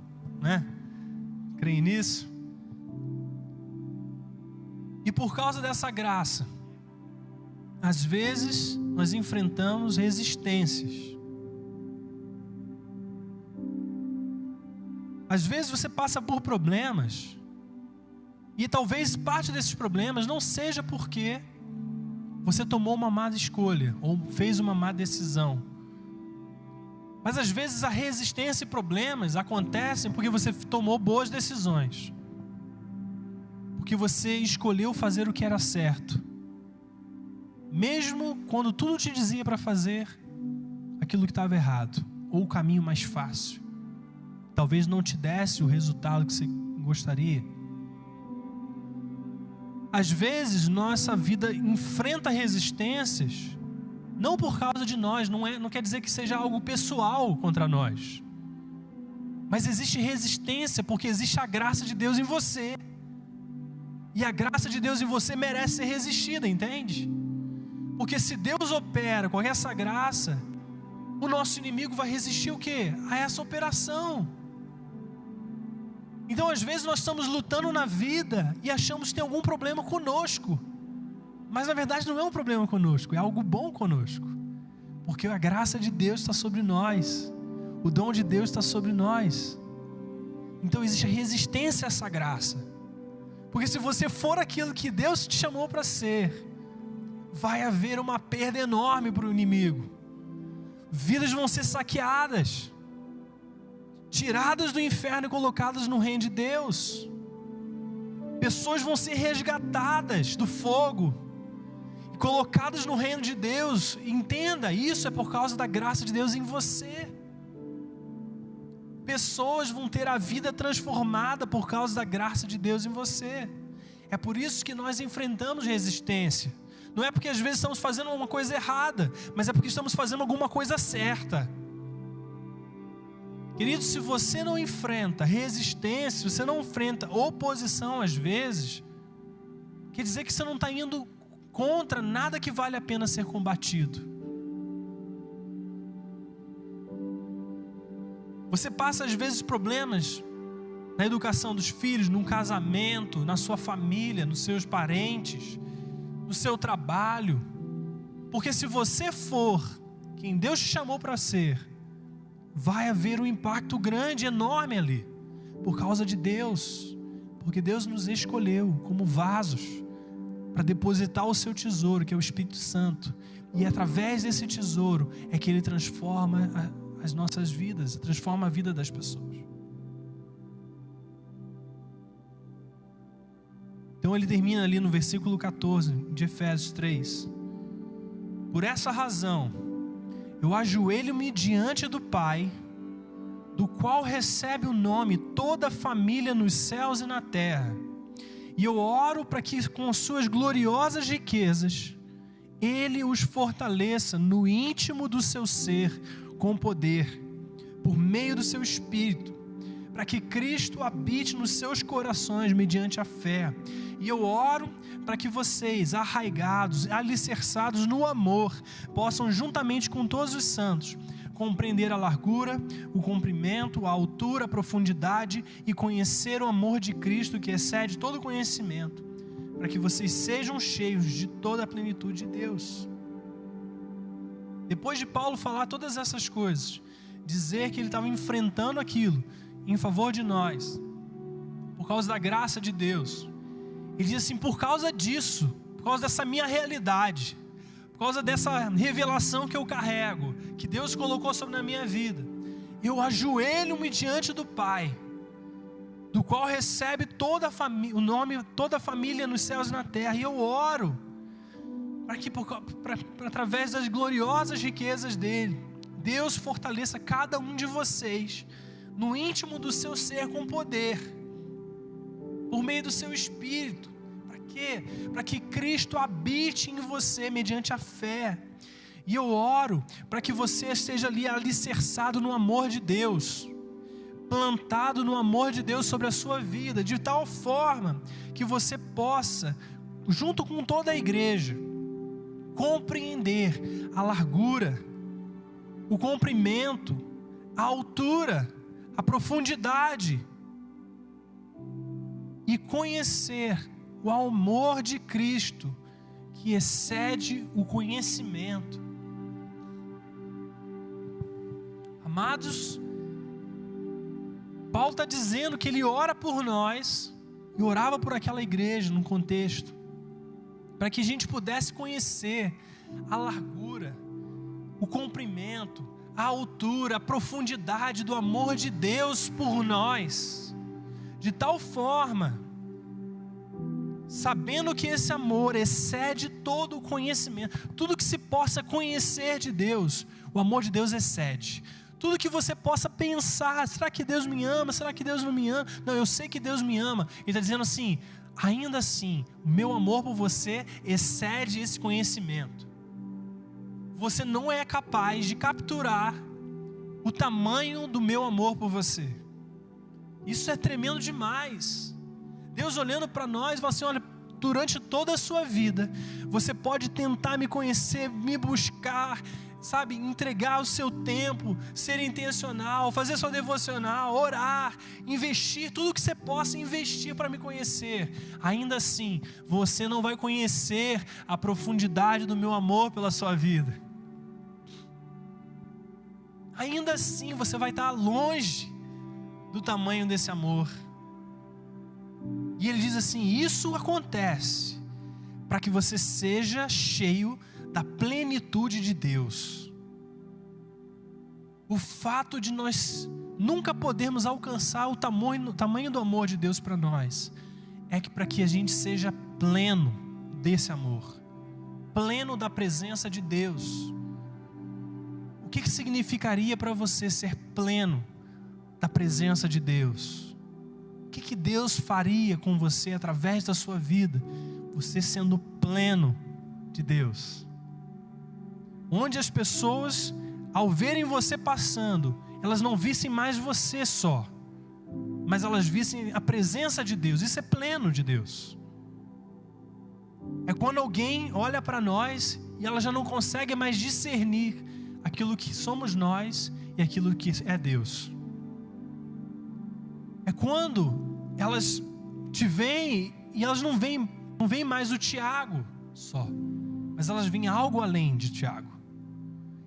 né? Creem nisso? E por causa dessa graça, às vezes nós enfrentamos resistências. Às vezes você passa por problemas, e talvez parte desses problemas não seja porque você tomou uma má escolha, ou fez uma má decisão. Mas às vezes a resistência e problemas acontecem porque você tomou boas decisões. Porque você escolheu fazer o que era certo. Mesmo quando tudo te dizia para fazer aquilo que estava errado, ou o caminho mais fácil. Talvez não te desse o resultado que você gostaria. Às vezes nossa vida enfrenta resistências, não por causa de nós, não quer dizer que seja algo pessoal contra nós. Mas existe resistência porque existe a graça de Deus em você. E a graça de Deus em você merece ser resistida, entende? Porque se Deus opera com essa graça, o nosso inimigo vai resistir o quê? A essa operação. Então às vezes nós estamos lutando na vida e achamos que tem algum problema conosco. Mas na verdade não é um problema conosco, é algo bom conosco. Porque a graça de Deus está sobre nós. O dom de Deus está sobre nós. Então existe resistência a essa graça. Porque se você for aquilo que Deus te chamou para ser, vai haver uma perda enorme para o inimigo. Vidas vão ser saqueadas, tiradas do inferno e colocadas no reino de Deus. Pessoas vão ser resgatadas do fogo. E colocados no reino de Deus. Entenda, isso é por causa da graça de Deus em você. Pessoas vão ter a vida transformada por causa da graça de Deus em você. É por isso que nós enfrentamos resistência. Não é porque às vezes estamos fazendo uma coisa errada, mas é porque estamos fazendo alguma coisa certa. Querido, se você não enfrenta resistência, se você não enfrenta oposição às vezes, quer dizer que você não está indo contra nada que vale a pena ser combatido. Você passa às vezes problemas na educação dos filhos, num casamento, na sua família, nos seus parentes, no seu trabalho, porque se você for quem Deus te chamou para ser, vai haver um impacto grande, enorme ali, por causa de Deus, porque Deus nos escolheu como vasos para depositar o seu tesouro, que é o Espírito Santo, e através desse tesouro é que Ele transforma as nossas vidas, transforma a vida das pessoas. Então ele termina ali no versículo 14 de Efésios 3: por essa razão eu ajoelho-me diante do Pai, do qual recebe o nome toda a família nos céus e na terra, e eu oro para que com suas gloriosas riquezas Ele os fortaleça no íntimo do seu ser com poder, por meio do seu Espírito, para que Cristo habite nos seus corações mediante a fé. E eu oro para que vocês, arraigados, alicerçados no amor, possam juntamente com todos os santos compreender a largura, o comprimento, a altura, a profundidade e conhecer o amor de Cristo que excede todo conhecimento, para que vocês sejam cheios de toda a plenitude de Deus. Depois de Paulo falar todas essas coisas, dizer que ele estava enfrentando aquilo em favor de nós, por causa da graça de Deus, ele diz assim: por causa disso, por causa dessa minha realidade, por causa dessa revelação que eu carrego, que Deus colocou sobre a minha vida, eu ajoelho-me diante do Pai, do qual recebe toda a família, o nome, toda a família nos céus e na terra, e eu oro para que através das gloriosas riquezas dele, Deus fortaleça cada um de vocês no íntimo do seu ser com poder, por meio do seu Espírito. Para quê? Para que Cristo habite em você mediante a fé. E eu oro para que você esteja ali alicerçado no amor de Deus, plantado no amor de Deus sobre a sua vida, de tal forma que você possa, junto com toda a igreja, compreender a largura, o comprimento, a altura, a profundidade, e conhecer o amor de Cristo que excede o conhecimento. Amados, Paulo está dizendo que ele ora por nós, e orava por aquela igreja num contexto, para que a gente pudesse conhecer a largura, o comprimento, a altura, a profundidade do amor de Deus por nós, de tal forma, sabendo que esse amor excede todo o conhecimento, tudo que se possa conhecer de Deus, o amor de Deus excede. Tudo que você possa pensar: será que Deus me ama? Será que Deus não me ama? Não, eu sei que Deus me ama. Ele está dizendo assim: ainda assim, o meu amor por você excede esse conhecimento. Você não é capaz de capturar o tamanho do meu amor por você. Isso é tremendo demais. Deus olhando para nós, fala assim: olha, durante toda a sua vida, você pode tentar me conhecer, me buscar, sabe, entregar o seu tempo, ser intencional, fazer sua devocional, orar, investir, tudo que você possa investir para me conhecer. Ainda assim, você não vai conhecer a profundidade do meu amor pela sua vida. Ainda assim, você vai estar longe do tamanho desse amor. E ele diz assim: isso acontece para que você seja cheio da plenitude de Deus. O fato de nós nunca podermos alcançar o tamanho do amor de Deus para nós, é que para que a gente seja pleno desse amor. pleno da presença de Deus. O que significaria para você ser pleno da presença de Deus? O que Deus faria com você através da sua vida? Você sendo pleno de Deus. Onde as pessoas, ao verem você passando, elas não vissem mais você só, mas elas vissem a presença de Deus. Isso é pleno de Deus. É quando alguém olha para nós e ela já não consegue mais discernir aquilo que somos nós e aquilo que é Deus. É quando elas te veem e elas não veem mais o Tiago só, mas elas veem algo além de Tiago,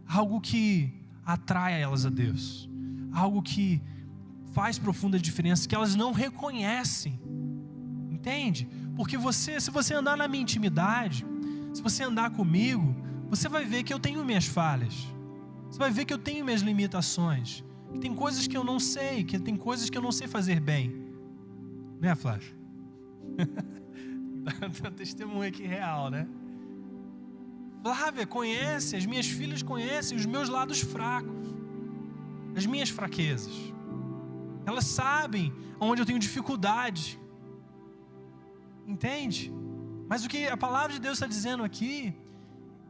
algo que atrai elas a Deus, algo que faz profunda diferença, que elas não reconhecem, entende? Porque se você andar na minha intimidade, se você andar comigo, você vai ver que eu tenho minhas falhas, você vai ver que eu tenho minhas limitações, que tem coisas que eu não sei, que tem coisas que eu não sei fazer bem, né, Flávio? Tem um testemunho aqui real, né? Flávia conhece, as minhas filhas conhecem os meus lados fracos, as minhas fraquezas. Elas sabem onde eu tenho dificuldade, entende? Mas o que a palavra de Deus está dizendo aqui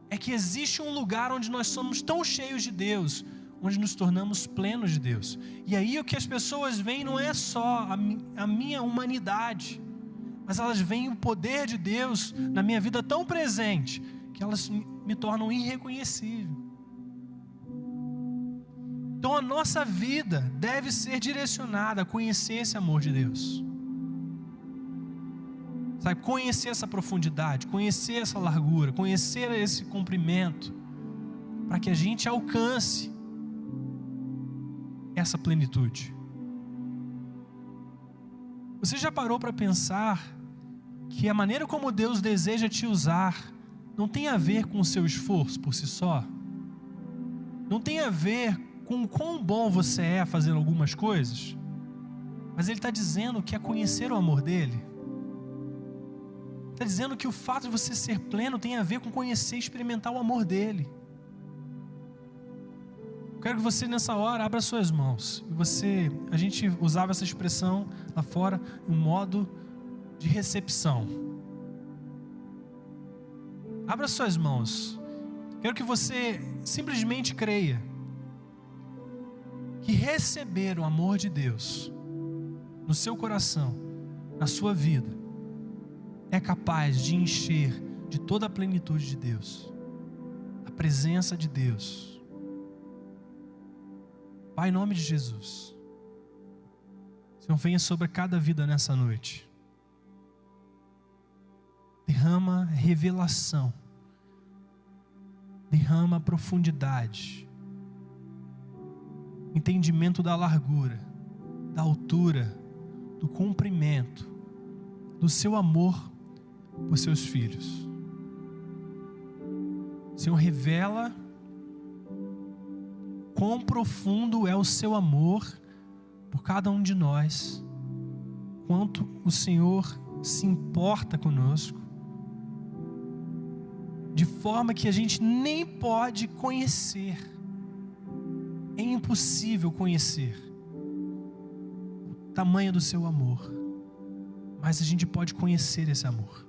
é que existe um lugar onde nós somos tão cheios de Deus, onde nos tornamos plenos de Deus. E aí o que as pessoas veem não é só a minha humanidade, mas elas veem o poder de Deus na minha vida tão presente, que elas me tornam irreconhecível. Então a nossa vida deve ser direcionada a conhecer esse amor de Deus. Sabe, conhecer essa profundidade, conhecer essa largura, conhecer esse comprimento, para que a gente alcance essa plenitude. Você já parou para pensar que a maneira como Deus deseja te usar não tem a ver com o seu esforço por si só? Não tem a ver com o quão bom você é fazendo algumas coisas? Mas Ele está dizendo que é conhecer o amor dEle. Está dizendo que o fato de você ser pleno tem a ver com conhecer e experimentar o amor dEle. Eu quero que você nessa hora abra suas mãos. A gente usava essa expressão lá fora, um modo de recepção. Abra suas mãos. Quero que você simplesmente creia que receber o amor de Deus no seu coração, na sua vida, é capaz de encher de toda a plenitude de Deus, a presença de Deus. Pai, em nome de Jesus, Senhor, venha sobre cada vida nessa noite. Derrama revelação, derrama profundidade, entendimento da largura, da altura, do comprimento, do seu amor por seus filhos. Senhor, revela quão profundo é o seu amor por cada um de nós, quanto o Senhor se importa conosco, de forma que a gente nem pode conhecer, é impossível conhecer o tamanho do seu amor, mas a gente pode conhecer esse amor.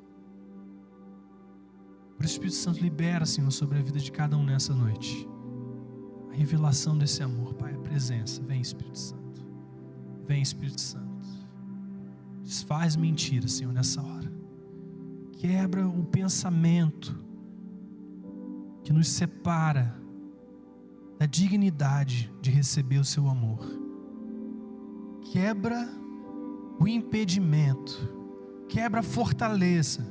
Por isso, o Espírito Santo libera, Senhor, sobre a vida de cada um nessa noite, a revelação desse amor, Pai, a presença. Vem, Espírito Santo, vem, Espírito Santo, desfaz mentiras, Senhor, nessa hora, quebra o pensamento que nos separa da dignidade de receber o seu amor, quebra o impedimento, quebra a fortaleza,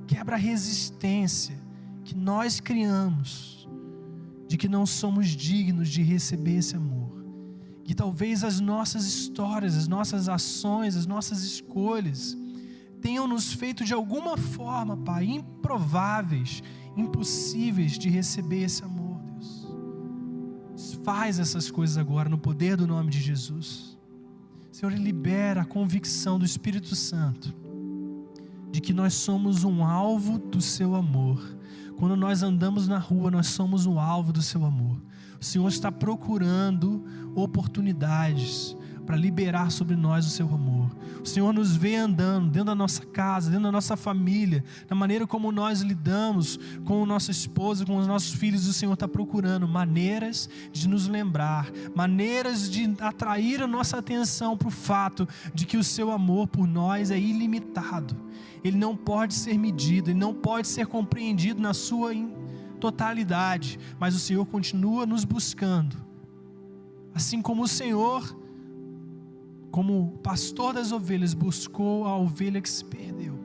quebra a resistência que nós criamos de que não somos dignos de receber esse amor, que talvez as nossas histórias, as nossas ações, as nossas escolhas tenham nos feito de alguma forma, Pai, improváveis, impossíveis de receber esse amor, Deus. Faz essas coisas agora no poder do nome de Jesus. Senhor, libera a convicção do Espírito Santo de que nós somos um alvo do seu amor. Quando nós andamos na rua, nós somos um alvo do seu amor. O Senhor está procurando oportunidades para liberar sobre nós o seu amor. O Senhor nos vê andando dentro da nossa casa, dentro da nossa família, na maneira como nós lidamos com a nossa esposa, com os nossos filhos. O Senhor está procurando maneiras de nos lembrar, maneiras de atrair a nossa atenção para o fato de que o seu amor por nós é ilimitado. Ele não pode ser medido, ele não pode ser compreendido na sua totalidade, mas o Senhor continua nos buscando. Assim como o Senhor, como pastor das ovelhas, buscou a ovelha que se perdeu.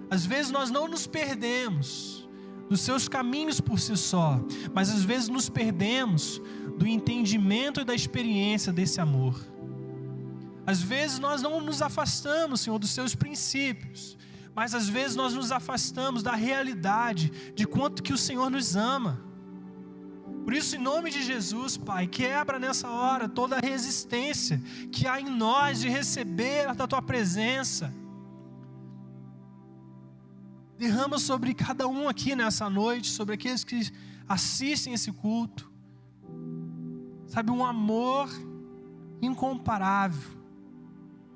Às vezes nós não nos perdemos dos seus caminhos por si só, mas às vezes nos perdemos do entendimento e da experiência desse amor. Às vezes nós não nos afastamos, Senhor, dos seus princípios, mas às vezes nós nos afastamos da realidade de quanto que o Senhor nos ama. Por isso, em nome de Jesus, Pai, quebra nessa hora toda a resistência que há em nós de receber a Tua presença. Derrama sobre cada um aqui nessa noite, sobre aqueles que assistem esse culto, sabe, um amor incomparável,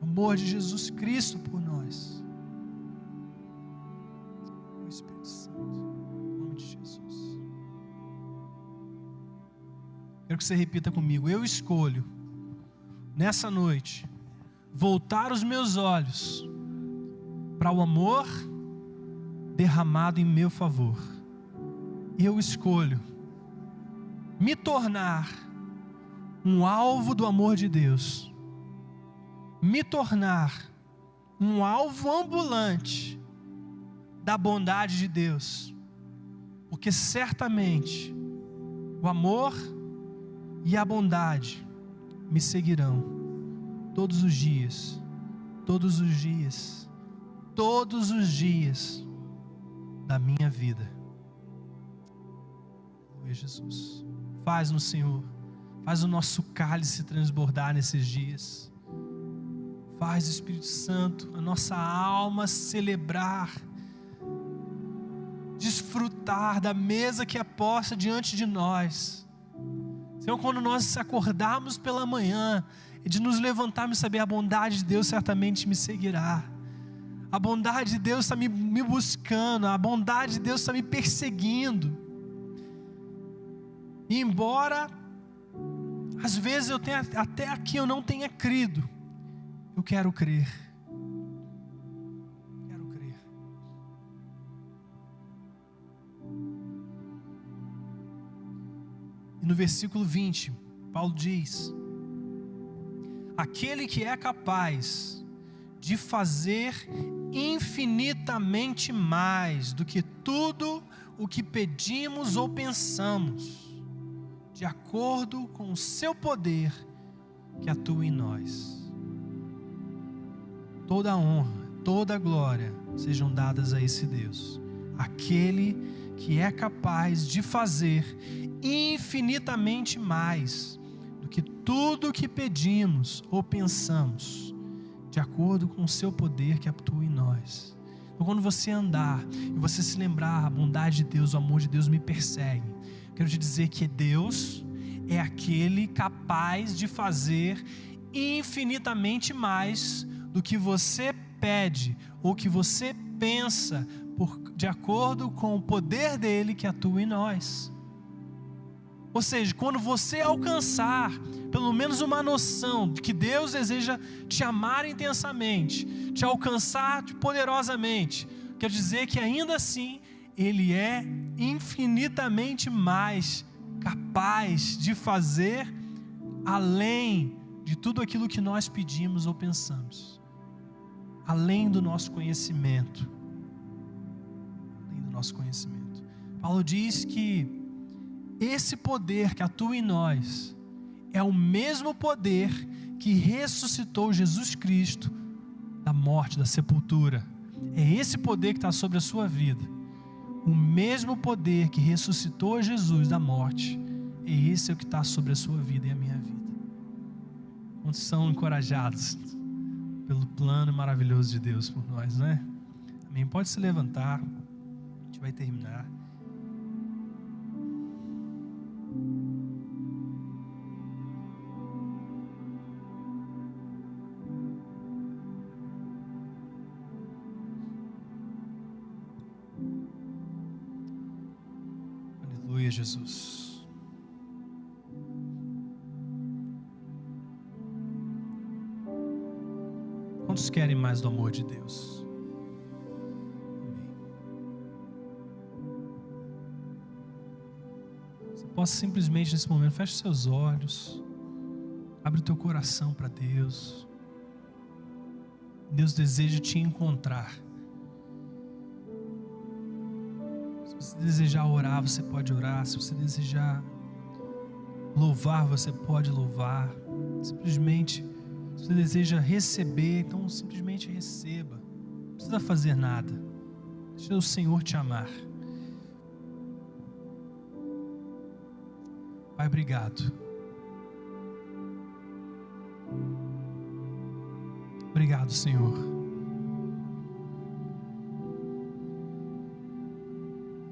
o amor de Jesus Cristo por nós. O Espírito Santo, em nome de Jesus. Quero que você repita comigo: eu escolho, nessa noite, voltar os meus olhos para o amor derramado em meu favor. Eu escolho me tornar um alvo do amor de Deus, me tornar um alvo ambulante da bondade de Deus, porque certamente o amor e a bondade me seguirão todos os dias, todos os dias, todos os dias da minha vida. Oi, Jesus, faz no Senhor, faz o nosso cálice transbordar nesses dias. Faz, Espírito Santo, a nossa alma celebrar, desfrutar da mesa que é posta diante de nós. Senhor, quando nós acordarmos pela manhã e de nos levantarmos e saber a bondade de Deus certamente me seguirá. A bondade de Deus está me buscando, a bondade de Deus está me perseguindo. E embora às vezes eu tenha, até aqui eu não tenha crido, eu quero crer. Quero crer. E no versículo 20, Paulo diz: aquele que é capaz de fazer infinitamente mais do que tudo o que pedimos ou pensamos, de acordo com o seu poder que atua em nós. Toda a honra, toda a glória sejam dadas a esse Deus, aquele que é capaz de fazer infinitamente mais do que tudo o que pedimos ou pensamos, de acordo com o seu poder que atua em nós. Então, quando você andar e você se lembrar, a bondade de Deus, o amor de Deus me persegue, quero te dizer que Deus é aquele capaz de fazer infinitamente mais do que você pede ou que você pensa, de acordo com o poder dele que atua em nós. Ou seja, quando você alcançar pelo menos uma noção de que Deus deseja te amar intensamente, te alcançar poderosamente, quer dizer que ainda assim Ele é infinitamente mais capaz de fazer além de tudo aquilo que nós pedimos ou pensamos, além do nosso conhecimento. Além do nosso conhecimento. Paulo diz que esse poder que atua em nós é o mesmo poder que ressuscitou Jesus Cristo da morte, da sepultura. É esse poder que está sobre a sua vida. O mesmo poder que ressuscitou Jesus da morte, é esse o que está sobre a sua vida e a minha vida. Quantos são encorajados pelo plano maravilhoso de Deus por nós, não é? Amém. Pode se levantar. A gente vai terminar. Aleluia, Jesus. Quantos querem mais do amor de Deus? Amém. Você possa simplesmente nesse momento, feche seus olhos, abre o teu coração para Deus. Deus deseja te encontrar. Se você desejar orar, você pode orar. Se você desejar louvar, você pode louvar. Simplesmente, se você deseja receber, então simplesmente receba. Não precisa fazer nada. Deixa o Senhor te amar. Pai, obrigado. Obrigado, Senhor.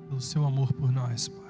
Pelo seu amor por nós, Pai.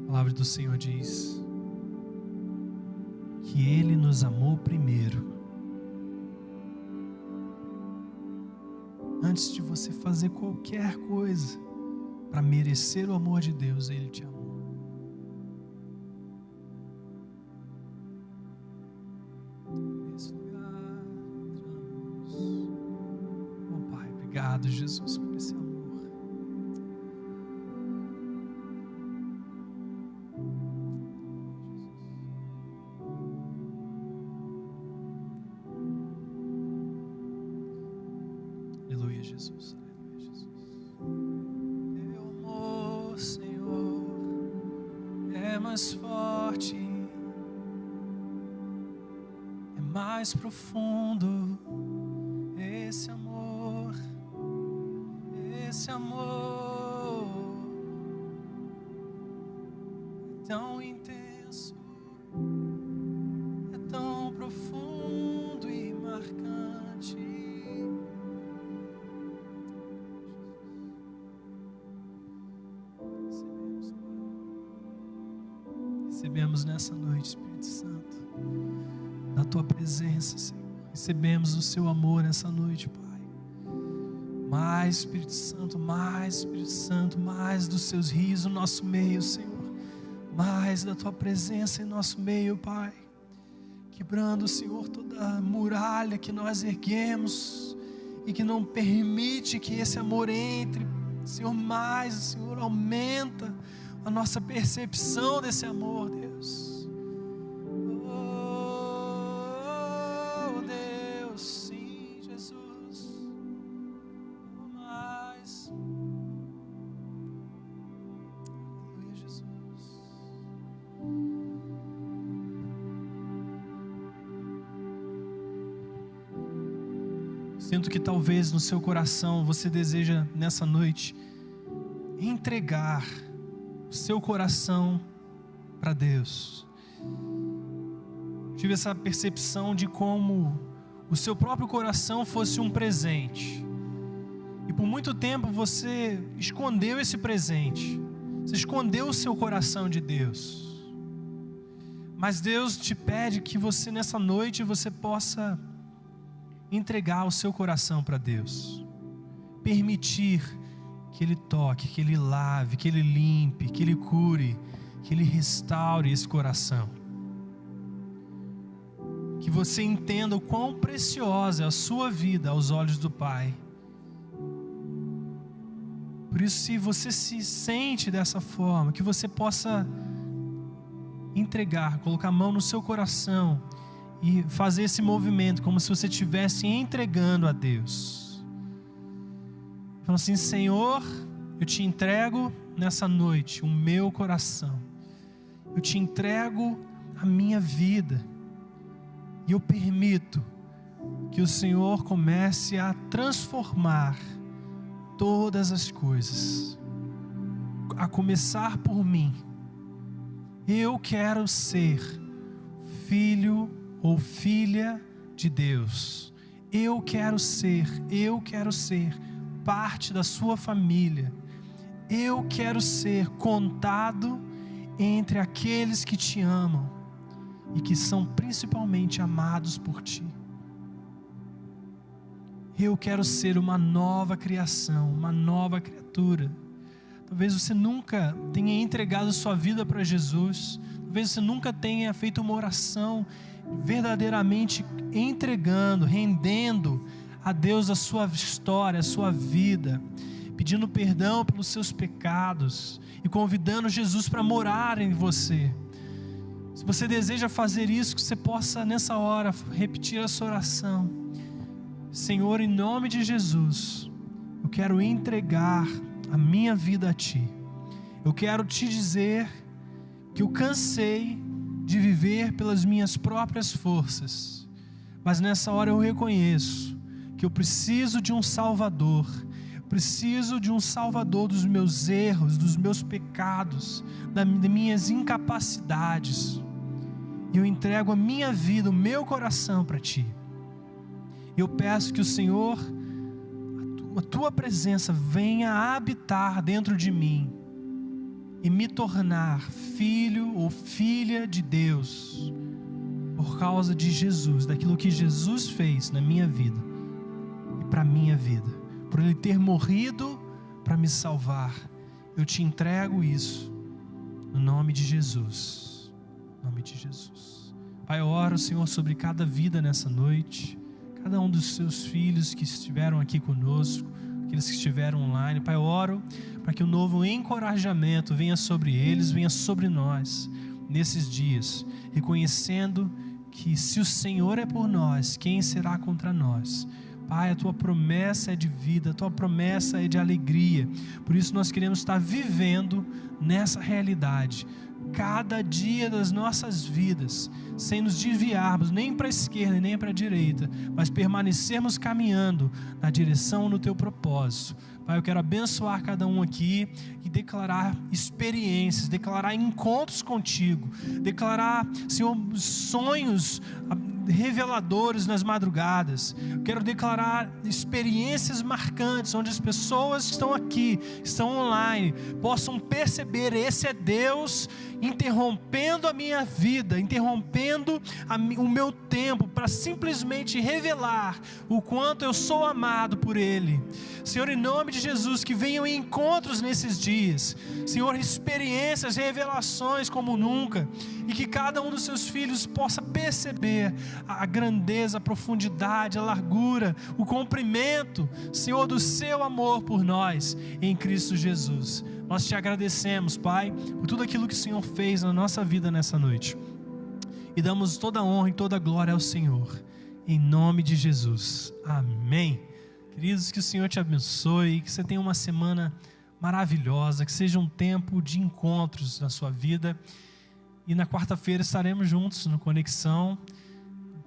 A palavra do Senhor diz que Ele nos amou primeiro. Antes de você fazer qualquer coisa para merecer o amor de Deus, Ele te amou. Nesse lugar entramos. Oh Pai, obrigado, Jesus, por esse amor. Aleluia, Jesus. Aleluia, Jesus. Teu amor, Senhor, é mais forte, é mais profundo. Esse amor é tão intenso, é tão profundo e marcante. Recebemos nessa noite, Espírito Santo, da Tua presença, Senhor. Recebemos o Seu amor nessa noite, Pai. Mais Espírito Santo, mais Espírito Santo, mais dos Seus rios no nosso meio, Senhor. Mais da Tua presença em nosso meio, Pai. Quebrando, Senhor, toda a muralha que nós erguemos e que não permite que esse amor entre, Senhor. Mais, Senhor, aumenta a nossa percepção desse amor, Deus. Oh, Deus, sim, Jesus. Oh, mais. Aleluia, Jesus. Sinto que talvez no seu coração você deseja nessa noite entregar o seu coração para Deus. Tive essa percepção de como o seu próprio coração fosse um presente. E por muito tempo você escondeu esse presente. Você escondeu o seu coração de Deus. Mas Deus te pede que você nessa noite você possa entregar o seu coração para Deus. Permitir que Ele toque, que Ele lave, que Ele limpe, que Ele cure, que Ele restaure esse coração. Que você entenda o quão preciosa é a sua vida aos olhos do Pai. Por isso, se você se sente dessa forma, que você possa entregar, colocar a mão no seu coração e fazer esse movimento como se você estivesse entregando a Deus. Falando assim: Senhor, eu te entrego nessa noite o meu coração, eu te entrego a minha vida, e eu permito que o Senhor comece a transformar todas as coisas, a começar por mim. Eu quero ser filho ou filha de Deus. Eu quero ser parte da sua família. Eu quero ser contado entre aqueles que te amam e que são principalmente amados por ti. Eu quero ser uma nova criação, uma nova criatura. Talvez você nunca tenha entregado sua vida para Jesus. Talvez você nunca tenha feito uma oração verdadeiramente entregando, rendendo a Deus a sua história, a sua vida, pedindo perdão pelos seus pecados e convidando Jesus para morar em você. Se você deseja fazer isso, que você possa nessa hora repetir essa oração: Senhor, em nome de Jesus, eu quero entregar a minha vida a Ti. Eu quero Te dizer que eu cansei de viver pelas minhas próprias forças, mas nessa hora eu reconheço que eu preciso de um Salvador. Preciso de um Salvador dos meus erros, dos meus pecados, das minhas incapacidades. E eu entrego a minha vida, o meu coração para Ti. Eu peço que o Senhor, a Tua presença venha habitar dentro de mim e me tornar filho ou filha de Deus, por causa de Jesus, daquilo que Jesus fez na minha vida e para a minha vida, por Ele ter morrido para me salvar. Eu Te entrego isso, no nome de Jesus, no nome de Jesus. Pai, eu oro, Senhor, sobre cada vida nessa noite, cada um dos Seus filhos que estiveram aqui conosco, aqueles que estiveram online. Pai, eu oro para que um novo encorajamento venha sobre eles, venha sobre nós, nesses dias, reconhecendo que se o Senhor é por nós, quem será contra nós? Pai, a Tua promessa é de vida, a Tua promessa é de alegria. Por isso nós queremos estar vivendo nessa realidade, cada dia das nossas vidas, sem nos desviarmos nem para a esquerda nem para a direita, mas permanecermos caminhando na direção do Teu propósito. Pai, eu quero abençoar cada um aqui e declarar experiências, declarar encontros contigo, declarar, Senhor, sonhos reveladores nas madrugadas. Eu quero declarar experiências marcantes, onde as pessoas que estão aqui, estão online, possam perceber: esse é Deus interrompendo a minha vida, interrompendo o meu tempo, para simplesmente revelar o quanto eu sou amado por Ele. Senhor, em nome de Jesus, que venham encontros nesses dias, Senhor, experiências, revelações como nunca, e que cada um dos Seus filhos possa perceber a grandeza, a profundidade, a largura, o comprimento, Senhor, do Seu amor por nós em Cristo Jesus. Nós Te agradecemos, Pai, por tudo aquilo que o Senhor fez na nossa vida nessa noite, e damos toda a honra e toda a glória ao Senhor, em nome de Jesus, amém. Queridos, que o Senhor te abençoe, que você tenha uma semana maravilhosa, que seja um tempo de encontros na sua vida. E na quarta-feira estaremos juntos no Conexão,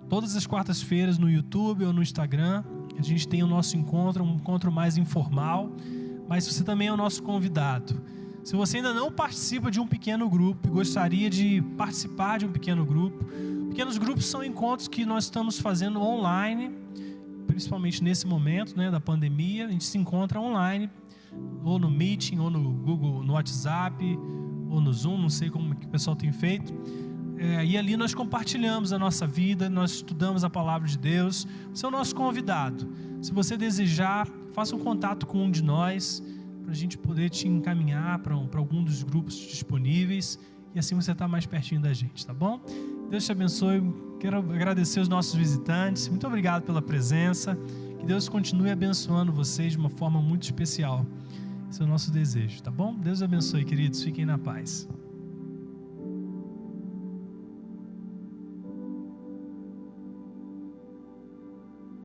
todas as quartas-feiras no YouTube ou no Instagram. A gente tem o nosso encontro, um encontro mais informal, mas você também é o nosso convidado. Se você ainda não participa de um pequeno grupo e gostaria de participar de um pequeno grupo, pequenos grupos são encontros que nós estamos fazendo online, principalmente nesse momento, né, da pandemia. A gente se encontra online, ou no Meeting, ou no Google, no WhatsApp, ou no Zoom, não sei como que o pessoal tem feito. E ali nós compartilhamos a nossa vida, nós estudamos a palavra de Deus. Você é o nosso convidado. Se você desejar, faça um contato com um de nós, para a gente poder te encaminhar para algum dos grupos disponíveis, e assim você está mais pertinho da gente, tá bom? Deus te abençoe. Quero agradecer os nossos visitantes. Muito obrigado pela presença. Que Deus continue abençoando vocês de uma forma muito especial. Esse é o nosso desejo, tá bom? Deus abençoe, queridos. Fiquem na paz.